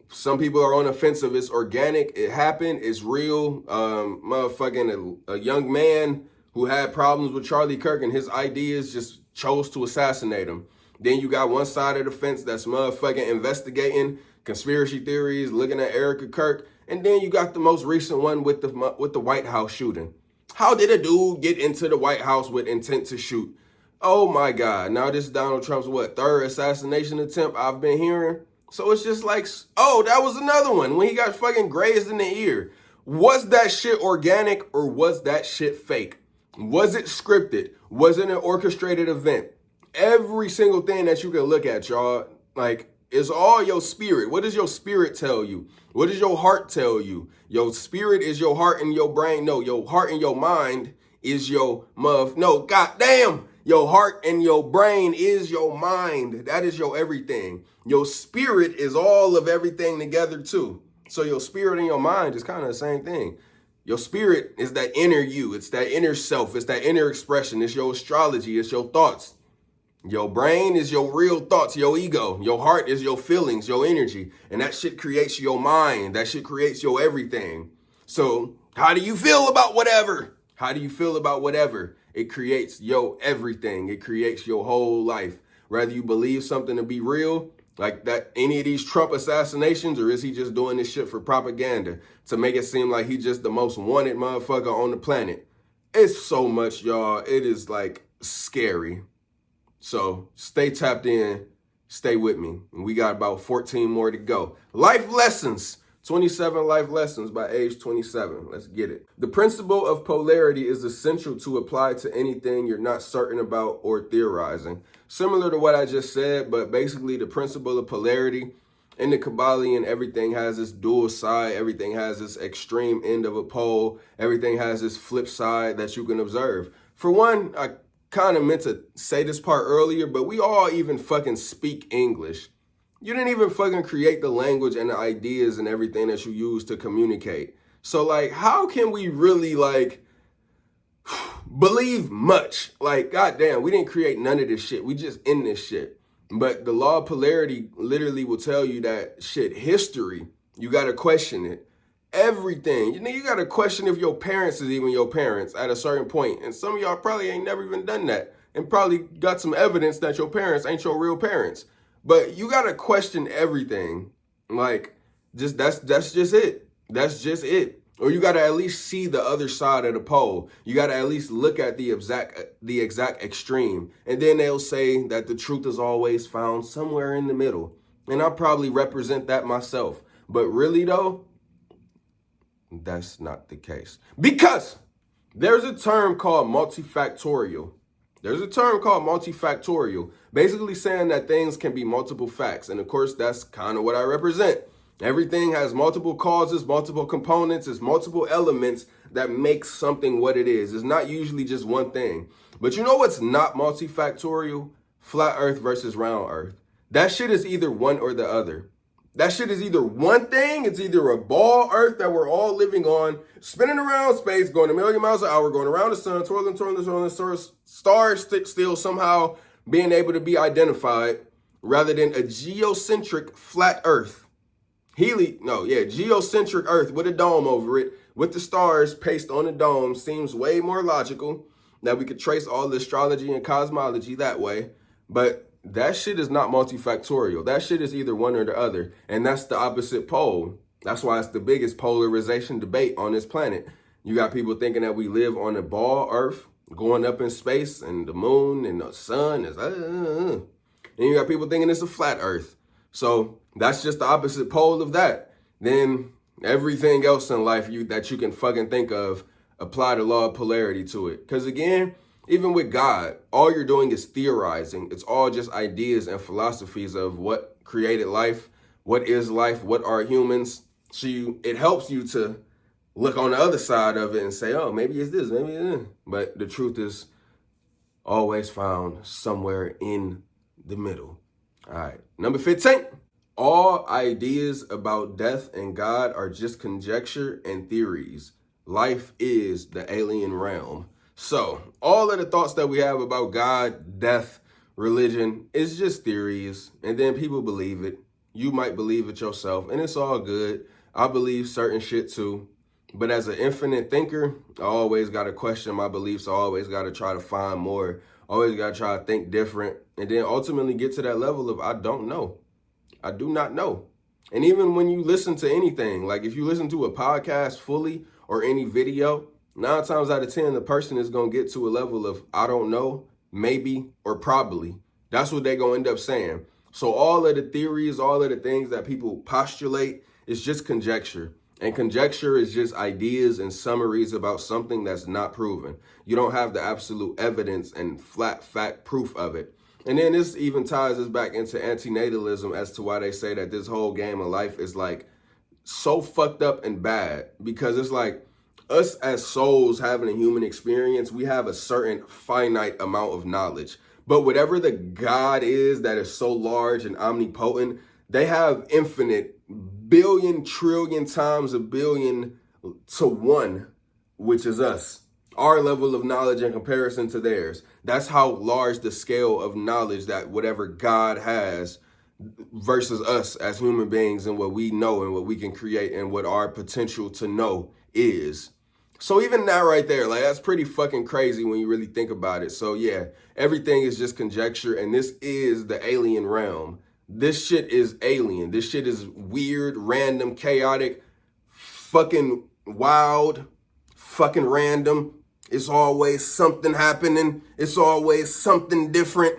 Some people are on the fence of it's organic. It happened. It's real. Motherfucking a young man who had problems with Charlie Kirk and his ideas just chose to assassinate him. Then you got one side of the fence that's motherfucking investigating conspiracy theories, looking at Erica Kirk. And then you got the most recent one with the White House shooting. How did a dude get into the White House with intent to shoot? Oh my God. Now this is Donald Trump's third assassination attempt I've been hearing. So it's just like, oh, that was another one when he got fucking grazed in the ear. Was that shit organic or was that shit fake? Was it scripted? Was it an orchestrated event? Every single thing that you can look at, y'all, Like, it's all your spirit. What does your spirit tell you? What does your heart tell you? Your spirit is your heart and your brain. No, your heart and your mind is your no, goddamn. Your heart and your brain is your mind. That is your everything. Your spirit is all of everything together too. So your spirit and your mind is kind of the same thing. Your spirit is that inner you. It's that inner self. It's that inner expression. It's your astrology. It's your thoughts. Your brain is your real thoughts, your ego. Your heart is your feelings, your energy. And that shit creates your mind. That shit creates your everything. So how do you feel about whatever? How do you feel about whatever? It creates your everything. It creates your whole life. Whether you believe something to be real, like that any of these Trump assassinations, or is he just doing this shit for propaganda to make it seem like he's just the most wanted motherfucker on the planet? It's so much, y'all. It is like scary. So stay tapped in, stay with me. And we got about 14 more to go. Life lessons, 27 life lessons by age 27. Let's get it. The principle of polarity is essential to apply to anything you're not certain about or theorizing. Similar to what I just said, but basically the principle of polarity in the Kabbalion, everything has this dual side. Everything has this extreme end of a pole. Everything has this flip side that you can observe. For one, I kind of meant to say this part earlier, but we all even fucking speak English. You didn't even fucking create the language and the ideas and everything that you use to communicate. So like, how can we really like believe much? Like, goddamn, we didn't create none of this shit. We just in this shit. But the law of polarity literally will tell you that shit, history, you got to question it. Everything. You got to question if your parents is even your parents at a certain point. And some of y'all probably ain't never even done that and probably got some evidence that your parents ain't your real parents. But you got to question everything. Like, just that's just it. That's just it. Or you got to at least see the other side of the pole. You got to at least look at the exact extreme. And then they'll say that the truth is always found somewhere in the middle. And I probably represent that myself. But really though, that's not the case. Because there's a term called multifactorial. There's a term called multifactorial, basically saying that things can be multiple facts. And of course, that's kind of what I represent. Everything has multiple causes, multiple components, it's multiple elements that make something what it is. It's not usually just one thing. But you know what's not multifactorial? Flat Earth versus round Earth. That shit is either one or the other. That shit is either one thing, it's either a ball Earth that we're all living on, spinning around space, going a million miles an hour, going around the sun, twirling, stars still somehow being able to be identified, rather than a geocentric flat Earth. Geocentric Earth with a dome over it, with the stars pasted on the dome, seems way more logical, that we could trace all the astrology and cosmology that way, but that shit is not multifactorial. That shit is either one or the other. And that's the opposite pole. That's why it's the biggest polarization debate on this planet. You got people thinking that we live on a ball Earth, going up in space, and the moon and the sun is And you got people thinking it's a flat Earth. So that's just the opposite pole of that. Then everything else in life that you can fucking think of, apply the law of polarity to it. Because again, even with God, all you're doing is theorizing. It's all just ideas and philosophies of what created life, what is life, what are humans. So it helps you to look on the other side of it and say, oh, maybe it's this, maybe it's that. But the truth is always found somewhere in the middle. All right, number 15. All ideas about death and God are just conjecture and theories. Life is the alien realm. So all of the thoughts that we have about God, death, religion is just theories. And then people believe it. You might believe it yourself, and it's all good. I believe certain shit too. But as an infinite thinker, I always got to question my beliefs. I always got to try to find more. Always got to try to think different. And then ultimately get to that level of I don't know. I do not know. And even when you listen to anything, like if you listen to a podcast fully or any video, 9 times out of 10, the person is going to get to a level of I don't know, maybe, or probably. That's what they're going to end up saying. So all of the theories, all of the things that people postulate is just conjecture. And conjecture is just ideas and summaries about something that's not proven. You don't have the absolute evidence and flat fact proof of it. And then this even ties us back into antinatalism as to why they say that this whole game of life is like so fucked up and bad, because it's like us as souls having a human experience, we have a certain finite amount of knowledge. But whatever the God is that is so large and omnipotent, they have infinite billion, trillion times a billion to one, which is us. Our level of knowledge in comparison to theirs. That's how large the scale of knowledge that whatever God has versus us as human beings and what we know and what we can create and what our potential to know is. So even that right there, like that's pretty fucking crazy when you really think about it. So yeah, everything is just conjecture, and this is the alien realm. This shit is alien. This shit is weird, random, chaotic, fucking wild, fucking random. It's always something happening. It's always something different.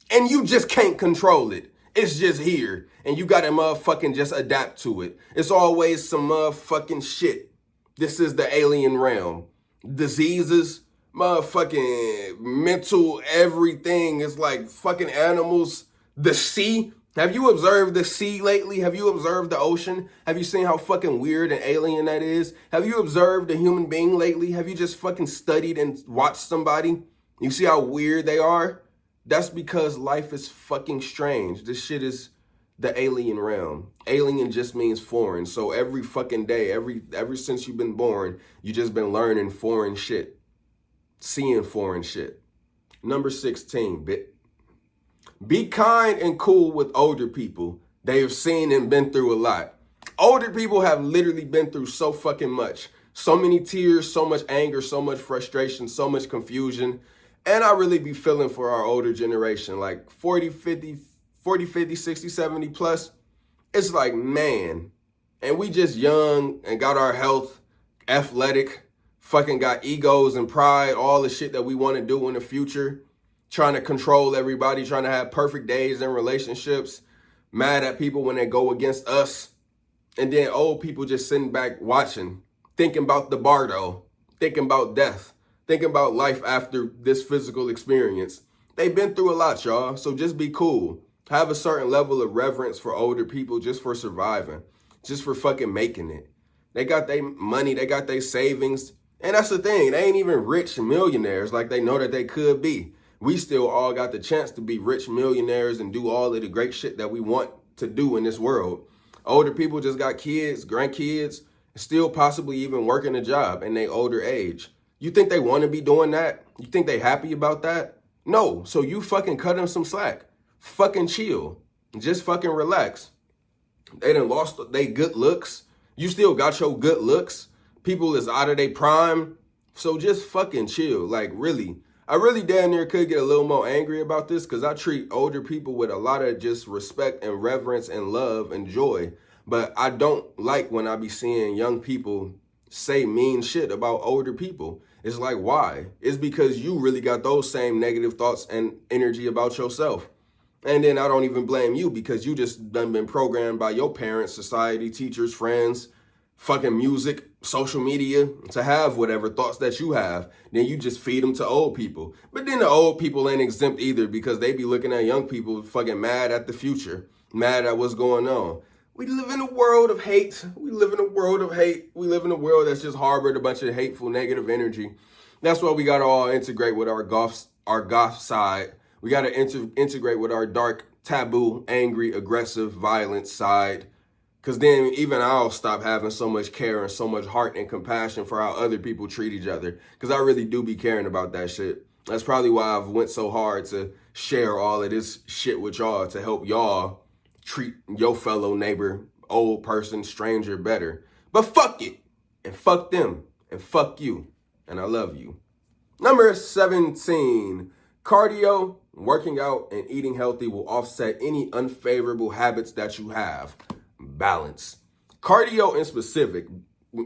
And you just can't control it. It's just here. And you gotta motherfucking just adapt to it. It's always some motherfucking shit. This is the alien realm. Diseases, motherfucking mental everything. It's like fucking animals. The sea. Have you observed the sea lately? Have you observed the ocean? Have you seen how fucking weird and alien that is? Have you observed a human being lately? Have you just fucking studied and watched somebody? You see how weird they are? That's because life is fucking strange. This shit is the alien realm. Alien just means foreign. So every fucking day, ever since you've been born, you just been learning foreign shit. Seeing foreign shit. Number 16, bit. Be kind and cool with older people. They have seen and been through a lot. Older people have literally been through so fucking much. So many tears, so much anger, so much frustration, so much confusion. And I really be feeling for our older generation, like 40, 50, 60, 70 plus. It's like, man, and we just young and got our health, athletic, fucking got egos and pride, all the shit that we want to do in the future. Trying to control everybody, trying to have perfect days in relationships, mad at people when they go against us. And then old people just sitting back watching, thinking about the bardo, thinking about death, thinking about life after this physical experience. They've been through a lot, y'all, so just be cool. Have a certain level of reverence for older people just for surviving, just for fucking making it. They got their money, they got their savings, and that's the thing. They ain't even rich millionaires like they know that they could be. We still all got the chance to be rich millionaires and do all of the great shit that we want to do in this world. Older people just got kids, grandkids, still possibly even working a job in their older age. You think they want to be doing that? You think they happy about that? No. So you fucking cut them some slack. Fucking chill. Just fucking relax. They done lost their good looks. You still got your good looks. People is out of their prime. So just fucking chill. Like really. I really damn near could get a little more angry about this because I treat older people with a lot of just respect and reverence and love and joy. But I don't like when I be seeing young people say mean shit about older people. It's like, why? It's because you really got those same negative thoughts and energy about yourself. And then I don't even blame you because you just done been programmed by your parents, society, teachers, friends, fucking music, social media to have whatever thoughts that you have. Then you just feed them to old people. But then the old people ain't exempt either because they be looking at young people fucking mad at the future, mad at what's going on. We live in a world of hate. We live in a world of hate. We live in a world that's just harbored a bunch of hateful, negative energy. That's why we got to all integrate with our goth side. We got to integrate with our dark, taboo, angry, aggressive, violent side. Because then even I'll stop having so much care and so much heart and compassion for how other people treat each other. Because I really do be caring about that shit. That's probably why I've went so hard to share all of this shit with y'all to help y'all treat your fellow neighbor, old person, stranger better. But fuck it. And fuck them. And fuck you. And I love you. Number 17. Cardio, working out, and eating healthy will offset any unfavorable habits that you have. Balance. Cardio in specific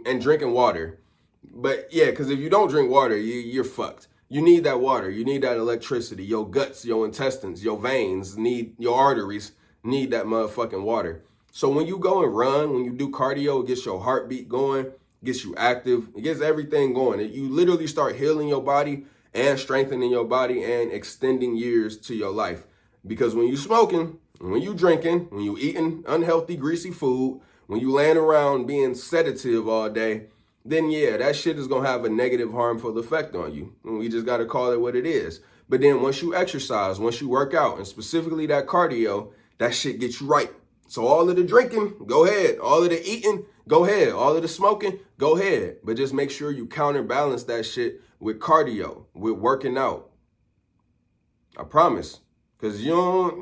and drinking water. But yeah, because if you don't drink water, you're fucked. You need that water. You need that electricity. Your guts, your intestines, your veins need, your arteries need that motherfucking water. So when you go and run, when you do cardio, it gets your heartbeat going, gets you active, it gets everything going. You literally start healing your body and strengthening your body and extending years to your life. Because when you smoking, when you drinking, when you eating unhealthy, greasy food, when you laying around being sedative all day, then yeah, that shit is going to have a negative, harmful effect on you. And we just got to call it what it is. But then once you exercise, once you work out, and specifically that cardio, that shit gets you right. So all of the drinking, go ahead. All of the eating, go ahead. All of the smoking, go ahead. But just make sure you counterbalance that shit with cardio, with working out. I promise. Because you don't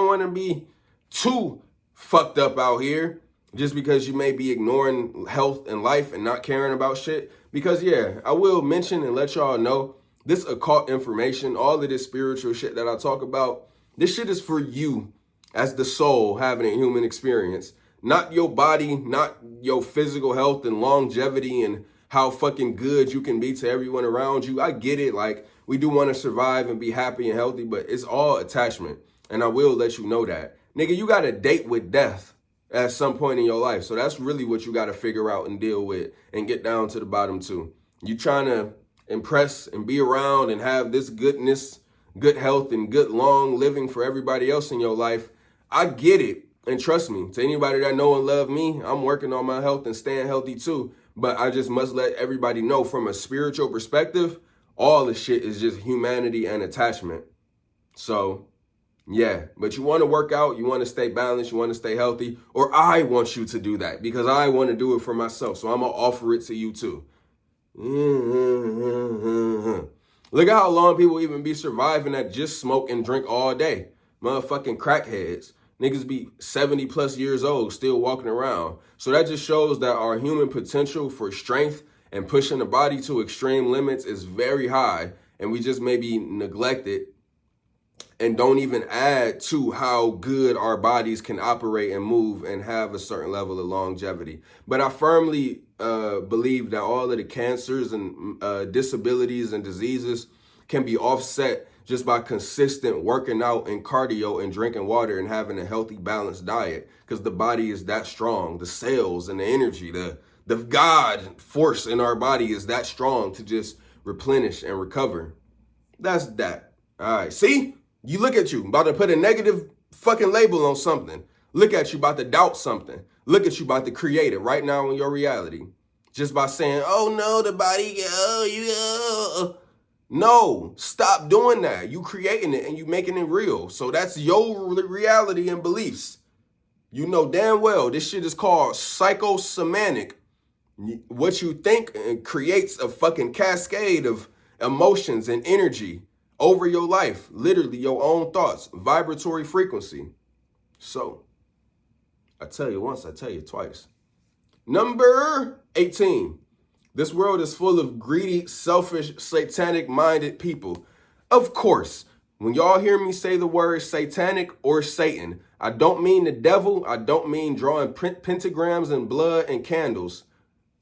want to be too fucked up out here just because you may be ignoring health and life and not caring about shit. Because yeah, I will mention and let y'all know, this occult information, all of this spiritual shit that I talk about, this shit is for you as the soul having a human experience. Not your body, not your physical health and longevity and how fucking good you can be to everyone around you. I get it, like, we do want to survive and be happy and healthy, but it's all attachment. And I will let you know that. Nigga, you got a date with death at some point in your life. So that's really what you got to figure out and deal with and get down to the bottom to. You trying to impress and be around and have this goodness, good health and good long living for everybody else in your life. I get it. And trust me, to anybody that know and love me, I'm working on my health and staying healthy too. But I just must let everybody know from a spiritual perspective, all the shit is just humanity and attachment. So yeah, but you want to work out, you want to stay balanced, you want to stay healthy, or I want you to do that because I want to do it for myself. So I'm going to offer it to you too. Look at how long people even be surviving that just smoke and drink all day. Motherfucking crackheads. Niggas be 70 plus years old still walking around. So that just shows that our human potential for strength and pushing the body to extreme limits is very high. And we just maybe neglect it and don't even add to how good our bodies can operate and move and have a certain level of longevity. But I firmly believe that all of the cancers and disabilities and diseases can be offset just by consistent working out and cardio and drinking water and having a healthy, balanced diet, because the body is that strong. The cells and the energy, the God force in our body is that strong to just replenish and recover. That's that. All right. See, you look at you about to put a negative fucking label on something. Look at you about to doubt something. Look at you about to create it right now in your reality. Just by saying, oh no, the body, No, stop doing that. You creating it and you making it real. So that's your reality and beliefs. You know damn well this shit is called psychosomatic. What you think creates a fucking cascade of emotions and energy over your life. Literally your own thoughts, vibratory frequency. So I tell you once, I tell you twice. Number 18. This world is full of greedy, selfish, satanic-minded people. Of course, when y'all hear me say the word satanic or Satan, I don't mean the devil. I don't mean drawing pentagrams and blood and candles.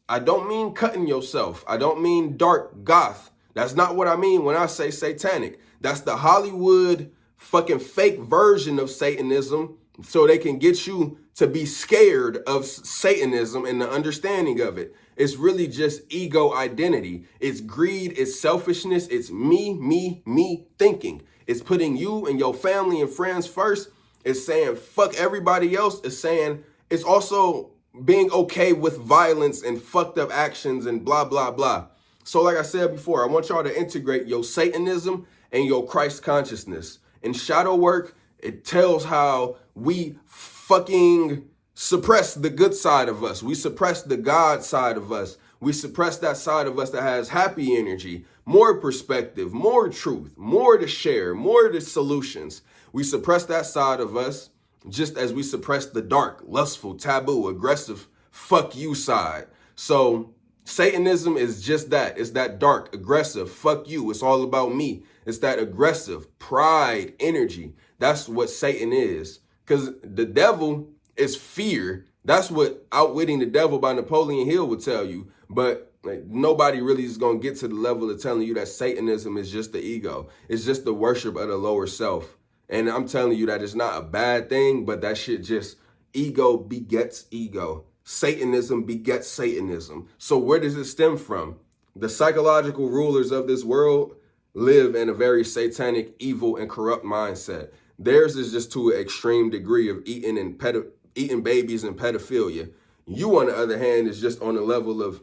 I don't mean cutting yourself. I don't mean dark goth. That's not what I mean when I say satanic. That's the Hollywood fucking fake version of Satanism so they can get you to be scared of Satanism and the understanding of it. It's really just ego identity. It's greed, it's selfishness, it's me thinking. It's putting you and your family and friends first. It's saying fuck everybody else. It's saying it's also being okay with violence and fucked up actions and blah, blah, blah. So like I said before, I want y'all to integrate your Satanism and your Christ consciousness. In shadow work, it tells how we fucking suppress the good side of us. We suppress the God side of us. We suppress that side of us that has happy energy, more perspective, more truth, more to share, more to solutions. We suppress that side of us just as we suppress the dark, lustful, taboo, aggressive, fuck you side. So Satanism is just that. It's that dark, aggressive, fuck you. It's all about me. It's that aggressive pride energy. That's what Satan is. Because the devil is fear. That's what Outwitting the Devil by Napoleon Hill would tell you. But like, nobody really is going to get to the level of telling you that Satanism is just the ego. It's just the worship of the lower self. And I'm telling you that it's not a bad thing, but that shit just ego begets ego. Satanism begets Satanism. So where does it stem from? The psychological rulers of this world, live in a very satanic, evil, and corrupt mindset. Theirs is just to an extreme degree of eating babies and pedophilia. You, on the other hand, is just on the level of,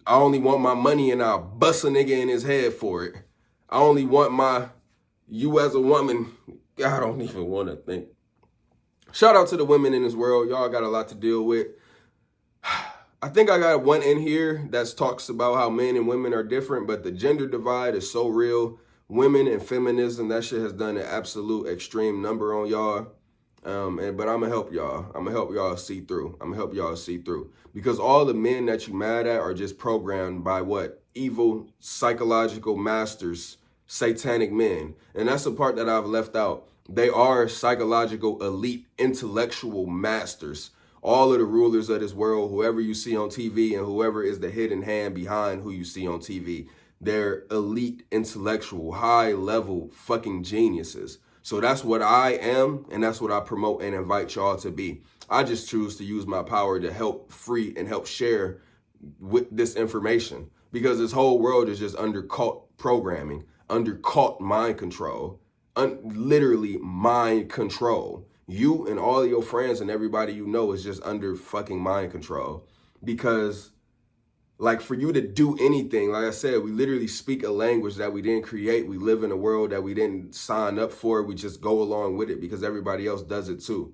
I only want my money and I'll bust a nigga in his head for it. I only want you as a woman. I don't even want to think. Shout out to the women in this world. Y'all got a lot to deal with. I think I got one in here that talks about how men and women are different, but the gender divide is so real. Women and feminism, that shit has done an absolute extreme number on y'all. But I'm gonna help y'all. I'm gonna help y'all see through. I'm gonna help y'all see through. Because all the men that you mad at are just programmed by what? Evil, psychological masters, satanic men. And that's the part that I've left out. They are psychological, elite, intellectual masters. All of the rulers of this world, whoever you see on TV and whoever is the hidden hand behind who you see on TV, they're elite, intellectual, high-level fucking geniuses. So that's what I am, and that's what I promote and invite y'all to be. I just choose to use my power to help free and help share with this information, because this whole world is just under cult programming, under cult mind control, literally mind control. You and all of your friends and everybody you know is just under fucking mind control. Because, like, for you to do anything, like I said, we literally speak a language that we didn't create. We live in a world that we didn't sign up for. We just go along with it because everybody else does it too.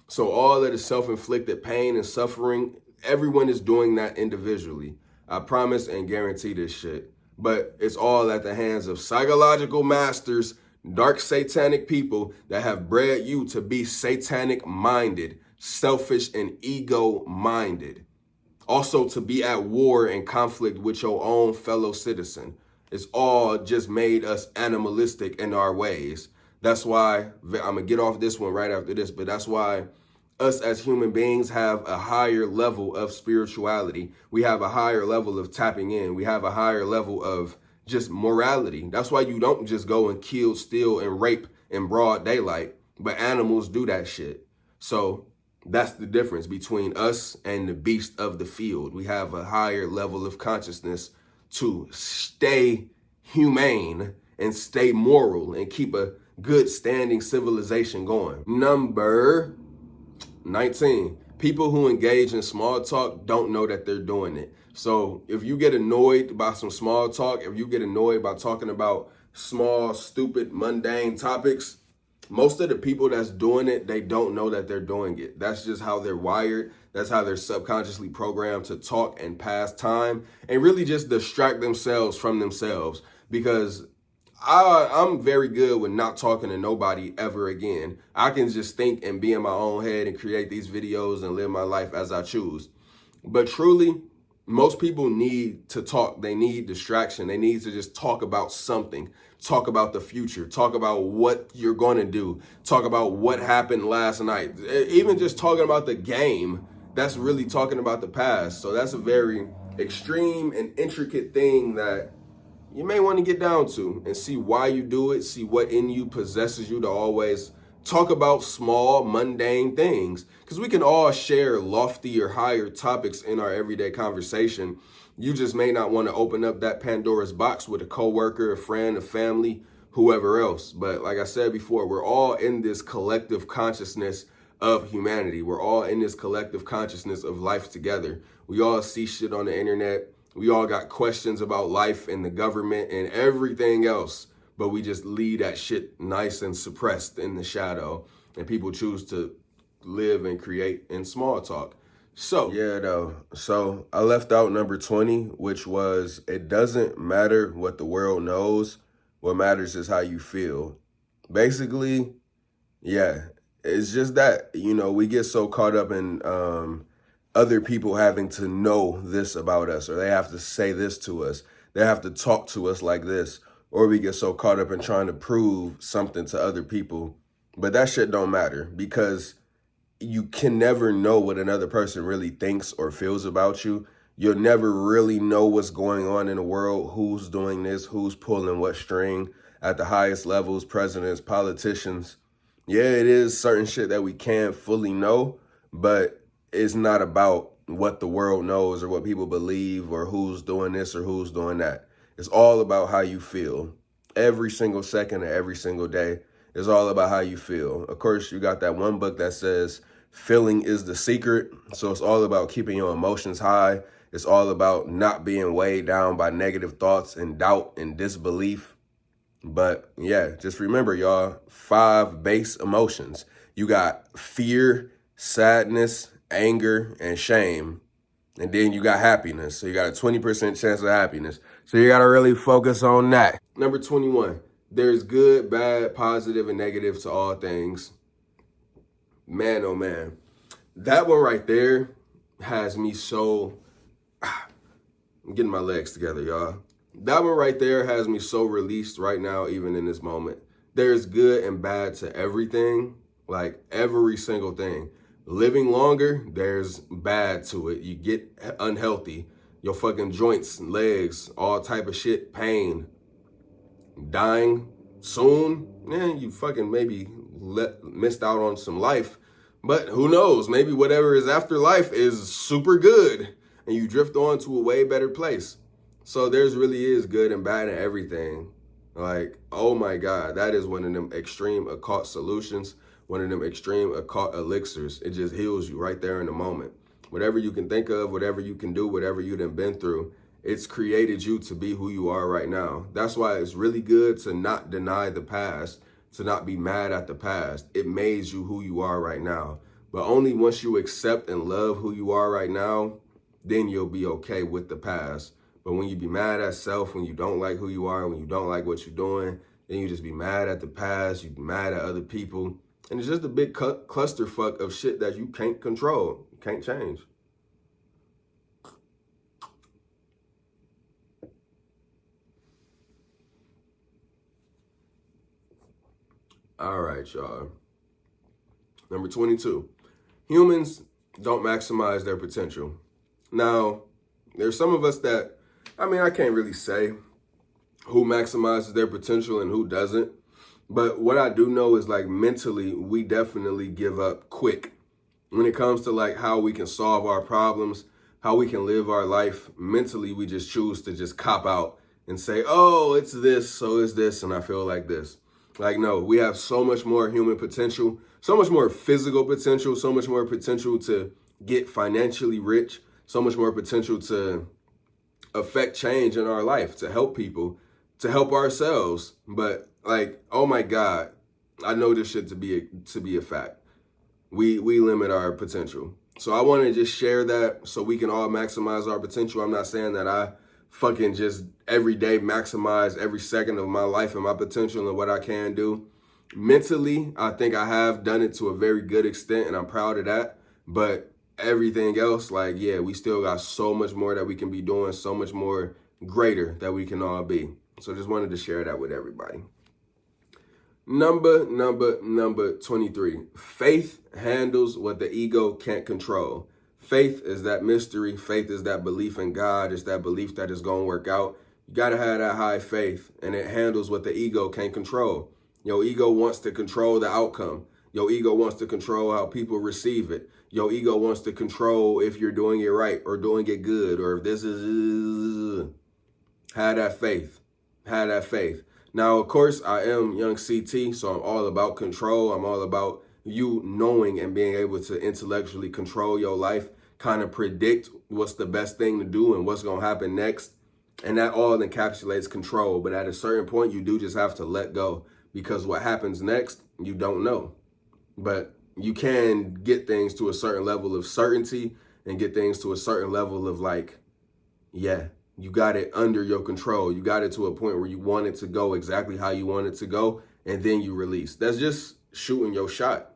So all of the self-inflicted pain and suffering, everyone is doing that individually. I promise and guarantee this shit. But it's all at the hands of psychological masters, dark satanic people that have bred you to be satanic minded, selfish and ego minded. Also to be at war and conflict with your own fellow citizen. It's all just made us animalistic in our ways. That's why, I'm gonna get off this one right after this, but that's why us as human beings have a higher level of spirituality. We have a higher level of tapping in. We have a higher level of just morality. That's why you don't just go and kill, steal, and rape in broad daylight, but animals do that shit. So that's the difference between us and the beast of the field. We have a higher level of consciousness to stay humane and stay moral and keep a good standing civilization going. Number 19, people who engage in small talk don't know that they're doing it. So if you get annoyed by some small talk, if you get annoyed by talking about small, stupid, mundane topics, most of the people that's doing it, they don't know that they're doing it. That's just how they're wired. That's how they're subconsciously programmed to talk and pass time and really just distract themselves from themselves. Because I'm very good with not talking to nobody ever again. I can just think and be in my own head and create these videos and live my life as I choose. But truly, most people need to talk. They need distraction. They need to just talk about something. Talk about the future. Talk about what you're going to do. Talk about what happened last night. Even just talking about the game, that's really talking about the past. So that's a very extreme and intricate thing that you may want to get down to and see why you do it, see what in you possesses you to always talk about small, mundane things. Because we can all share lofty or higher topics in our everyday conversation. You just may not want to open up that Pandora's box with a coworker, a friend, a family, whoever else. But like I said before, we're all in this collective consciousness of humanity. We're all in this collective consciousness of life together. We all see shit on the internet. We all got questions about life and the government and everything else, but we just leave that shit nice and suppressed in the shadow, and people choose to live and create in small talk. So, so I left out number 20, which was, it doesn't matter what the world knows. What matters is how you feel. Basically, yeah, it's just that, we get so caught up in, other people having to know this about us, or they have to say this to us. They have to talk to us like this, or we get so caught up in trying to prove something to other people. But that shit don't matter, because you can never know what another person really thinks or feels about you. You'll never really know what's going on in the world, who's doing this, who's pulling what string at the highest levels, presidents, politicians. Yeah, it is certain shit that we can't fully know, but it's not about what the world knows or what people believe or who's doing this or who's doing that. It's all about how you feel. every single second of every single day is all about how you feel. Of course, you got that one book that says feeling is the secret. So it's all about keeping your emotions high. It's all about not being weighed down by negative thoughts and doubt and disbelief. But yeah, just remember, y'all, 5 base emotions. You got fear, sadness, anger, and shame. And then you got happiness. So you got a 20% chance of happiness. So you got to really focus on that. Number 21, there's good, bad, positive, and negative to all things. Man, oh man. That one right there has me so... I'm getting my legs together, y'all. That one right there has me so released right now, even in this moment. There's good and bad to everything, like every single thing. Living longer, there's bad to it. You get unhealthy. Your fucking joints, legs, all type of shit, pain. Dying soon, you fucking maybe missed out on some life. But who knows? Maybe whatever is after life is super good and you drift on to a way better place. So there's really is good and bad in everything. Like, oh my God, that is one of them extreme occult solutions, one of them extreme occult elixirs. It just heals you right there in the moment. Whatever you can think of, whatever you can do, whatever you done been through, it's created you to be who you are right now. That's why it's really good to not deny the past, to not be mad at the past. It made you who you are right now. But only once you accept and love who you are right now, then you'll be okay with the past. But when you be mad at self, when you don't like who you are, when you don't like what you're doing, then you just be mad at the past, you be mad at other people. And it's just a big clusterfuck of shit that you can't control, you can't change. All right, y'all. Number 22. Humans don't maximize their potential. Now, there's some of us that, I can't really say who maximizes their potential and who doesn't. But what I do know is like mentally, we definitely give up quick. When it comes to like how we can solve our problems, how we can live our life, mentally, we just choose to just cop out and say, oh, it's this, so it's this, and I feel like this. Like, no, we have so much more human potential, so much more physical potential, so much more potential to get financially rich, so much more potential to affect change in our life, to help people, to help ourselves. But like, oh my God, I know this shit to be a fact. We limit our potential. So I want to just share that so we can all maximize our potential. I'm not saying that I fucking just every day maximize every second of my life and my potential and what I can do. Mentally, I think I have done it to a very good extent and I'm proud of that. But everything else, like, yeah, we still got so much more that we can be doing, so much more greater that we can all be. So just wanted to share that with everybody. Number 23. Faith handles what the ego can't control. Faith is that mystery. Faith is that belief in God. It's that belief that it's going to work out. You got to have that high faith, and it handles what the ego can't control. Your ego wants to control the outcome. Your ego wants to control how people receive it. Your ego wants to control if you're doing it right or doing it good or if this is... Have that faith. Have that faith. Now, of course, I am young CT, so I'm all about control. I'm all about you knowing and being able to intellectually control your life, kind of predict what's the best thing to do and what's going to happen next. And that all encapsulates control. But at a certain point, you do just have to let go because what happens next, you don't know. But you can get things to a certain level of certainty and get things to a certain level of like, yeah, you got it under your control. You got it to a point where you want it to go exactly how you want it to go, and then you release. That's just shooting your shot.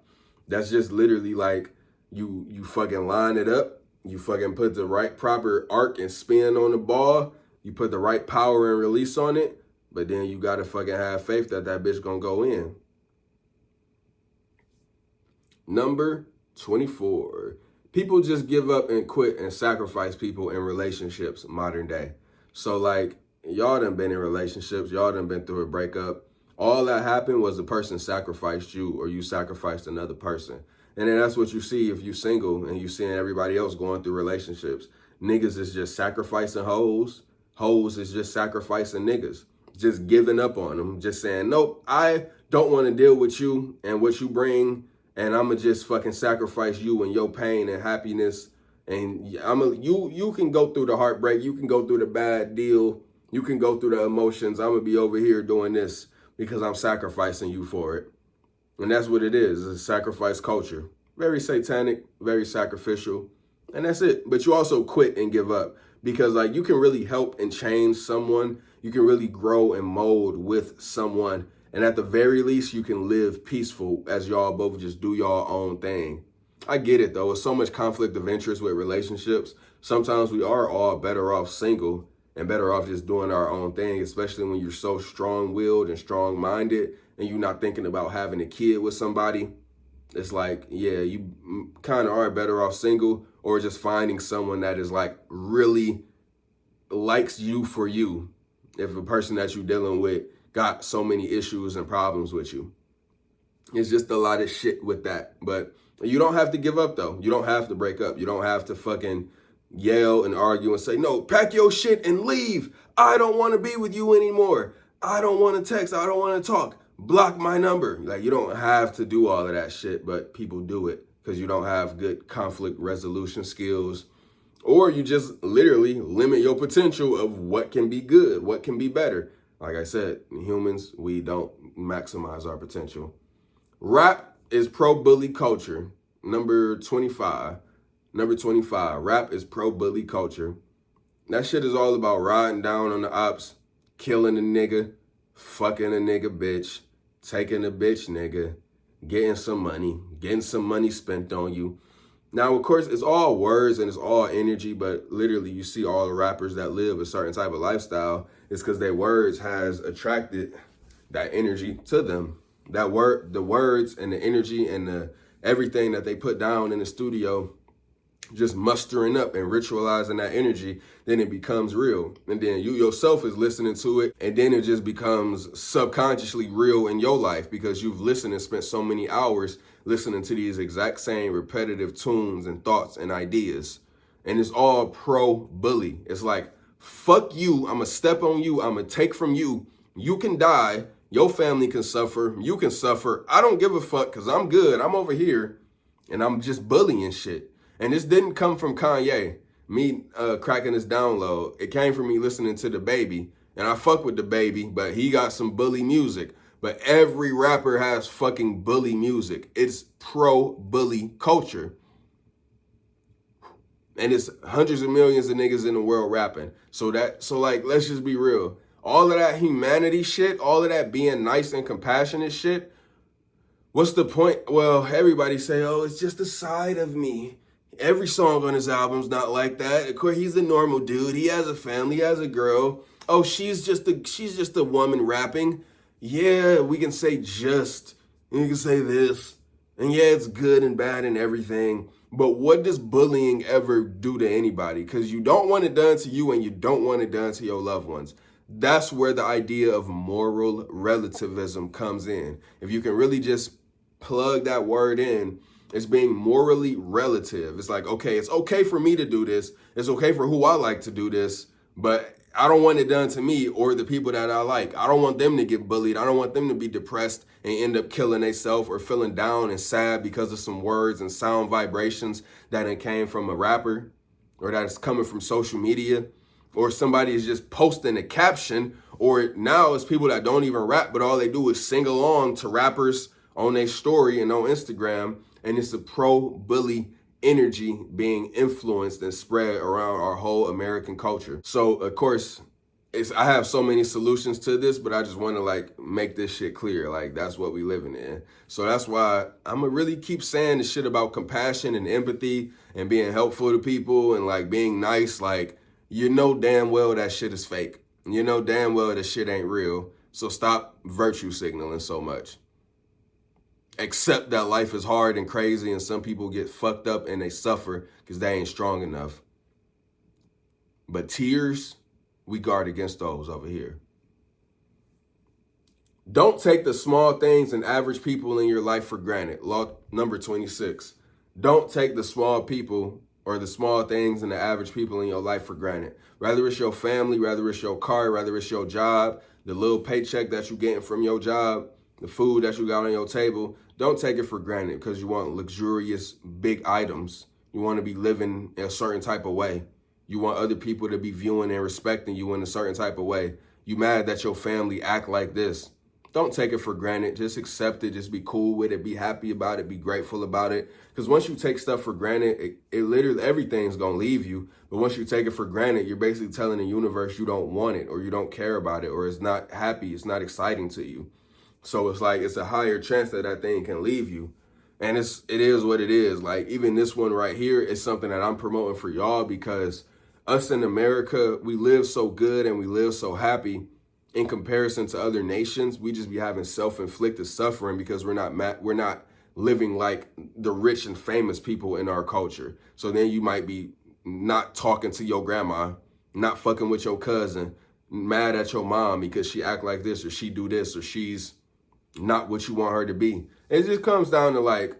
That's just literally like you fucking line it up. You fucking put the right proper arc and spin on the ball. You put the right power and release on it, but then you got to fucking have faith that that bitch gonna go in. Number 24. People just give up and quit and sacrifice people in relationships modern day. So like, y'all done been in relationships, y'all done been through a breakup. All that happened was the person sacrificed you or you sacrificed another person. And then that's what you see if you single and you seeing everybody else going through relationships. Niggas is just sacrificing hoes. Hoes is just sacrificing niggas. just giving up on them, just saying, nope, I don't want to deal with you and what you bring, and I'm gonna just fucking sacrifice you and your pain and happiness. And you can go through the heartbreak, you can go through the bad deal, you can go through the emotions. I'm gonna be over here doing this because I'm sacrificing you for it. And that's what it is. It's a sacrifice culture. Very satanic, very sacrificial. And that's it. But you also quit and give up, because like you can really help and change someone. You can really grow and mold with someone. And at the very least, you can live peaceful as y'all both just do y'all own thing. I get it though. It's so much conflict of interest with relationships. Sometimes we are all better off single and better off just doing our own thing, especially when you're so strong-willed and strong-minded and you're not thinking about having a kid with somebody. It's like, yeah, you kind of are better off single, or just finding someone that is like really likes you for you. If a person that you're dealing with got so many issues and problems with you. It's just a lot of shit with that. But you don't have to give up though. You don't have to break up. You don't have to fucking yell and argue and say, no, pack your shit and leave. I don't want to be with you anymore. I don't want to text. I don't want to talk. Block my number. Like, you don't have to do all of that shit, but people do it because you don't have good conflict resolution skills, or you just literally limit your potential of what can be good, what can be better. Like I said, humans, we don't maximize our potential. Rap is pro-bully culture. Number 25. Rap is pro-bully culture. That shit is all about riding down on the ops, killing a nigga, fucking a nigga bitch, taking a bitch nigga, getting some money spent on you. Now, of course, it's all words and it's all energy, but literally you see all the rappers that live a certain type of lifestyle, it's because their words has attracted that energy to them. The words and the energy and the everything that they put down in the studio, just mustering up and ritualizing that energy, then it becomes real. And then you yourself is listening to it, and then it just becomes subconsciously real in your life because you've listened and spent so many hours listening to these exact same repetitive tunes and thoughts and ideas. And it's all pro-bully. It's like, fuck you, I'm gonna step on you, I'm gonna take from you, you can die, your family can suffer, you can suffer, I don't give a fuck because I'm good, I'm over here, and I'm just bullying shit. And this didn't come from Kanye, me cracking this download. It came from me listening to the Baby. And I fuck with the Baby, but he got some bully music. But every rapper has fucking bully music. It's pro-bully culture. And it's hundreds of millions of niggas in the world rapping. So like, let's just be real. All of that humanity shit, all of that being nice and compassionate shit, what's the point? Well, everybody say, oh, it's just a side of me. Every song on his album's not like that. Of course, he's a normal dude. He has a family, he has a girl. Oh, she's just a woman rapping. Yeah, we can say just, and you can say this. And yeah, it's good and bad and everything. But what does bullying ever do to anybody? Because you don't want it done to you and you don't want it done to your loved ones. That's where the idea of moral relativism comes in. If you can really just plug that word in, it's being morally relative. It's like, okay, it's okay for me to do this. It's okay for who I like to do this, but I don't want it done to me or the people that I like. I don't want them to get bullied. I don't want them to be depressed and end up killing themselves or feeling down and sad because of some words and sound vibrations that it came from a rapper, or that is coming from social media, or somebody is just posting a caption, or now it's people that don't even rap, but all they do is sing along to rappers on their story and on Instagram. And it's a pro-bully energy being influenced and spread around our whole American culture. So, of course, I have so many solutions to this, but I just want to like make this shit clear. Like, that's what we living in. So that's why I'm going to really keep saying the shit about compassion and empathy and being helpful to people and like being nice. Like, you know damn well that shit is fake. You know damn well that shit ain't real. So stop virtue signaling so much. Accept that life is hard and crazy and some people get fucked up and they suffer because they ain't strong enough. But tears, we guard against those over here. Don't take the small things and average people in your life for granted. Law number 26. Don't take the small people or the small things and the average people in your life for granted. Whether it's your family, whether it's your car, whether it's your job, the little paycheck that you're getting from your job, the food that you got on your table, don't take it for granted because you want luxurious, big items. You want to be living in a certain type of way. You want other people to be viewing and respecting you in a certain type of way. You mad that your family act like this. Don't take it for granted. Just accept it. Just be cool with it. Be happy about it. Be grateful about it. Because once you take stuff for granted, it literally, everything's going to leave you. But once you take it for granted, you're basically telling the universe you don't want it or you don't care about it or it's not happy. It's not exciting to you. So it's like it's a higher chance that that thing can leave you. And it is what it is. Like even this one right here is something that I'm promoting for y'all because us in America, we live so good and we live so happy. In comparison to other nations, we just be having self-inflicted suffering because we're not living like the rich and famous people in our culture. So then you might be not talking to your grandma, not fucking with your cousin, mad at your mom because she act like this or she do this or she's not what you want her to be. It just comes down to like,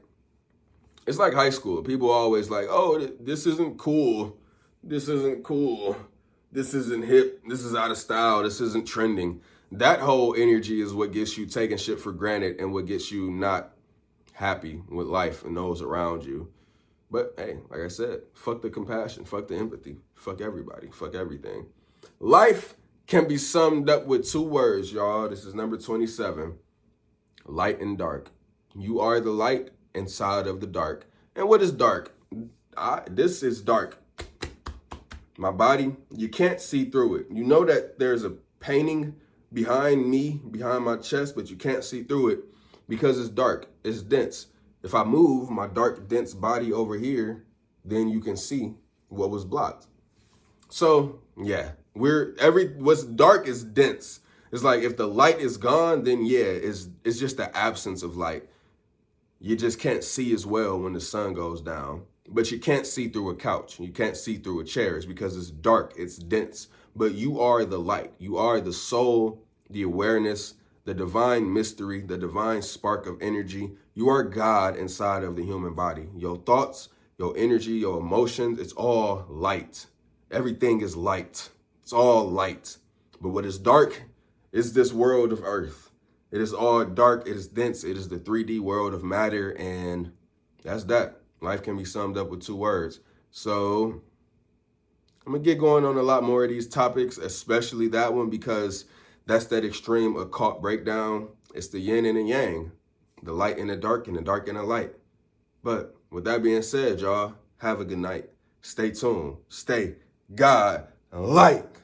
it's like high school. People always like, oh, this isn't cool. This isn't cool. This isn't hip, this is out of style, this isn't trending. That whole energy is what gets you taking shit for granted and what gets you not happy with life and those around you. But hey, like I said, fuck the compassion, fuck the empathy, fuck everybody, fuck everything. Life can be summed up with 2 words, y'all. This is number 27, light and dark. You are the light inside of the dark. And what is dark? This is dark. My body, you can't see through it. You know that there's a painting behind me, behind my chest, but you can't see through it because it's dark, it's dense. If I move my dark, dense body over here, then you can see what was blocked. So yeah, what's dark is dense. It's like if the light is gone, then yeah, it's just the absence of light. You just can't see as well when the sun goes down. But you can't see through a couch. You can't see through a chair. It's because it's dark. It's dense. But you are the light. You are the soul, the awareness, the divine mystery, the divine spark of energy. You are God inside of the human body. Your thoughts, your energy, your emotions, it's all light. Everything is light. It's all light. But what is dark is this world of earth. It is all dark. It is dense. It is the 3D world of matter. And that's that. Life can be summed up with 2 words. So I'm going to get going on a lot more of these topics, especially that one, because that's that extreme occult breakdown. It's the yin and the yang, the light and the dark and the light. But with that being said, y'all, have a good night. Stay tuned. Stay God-like.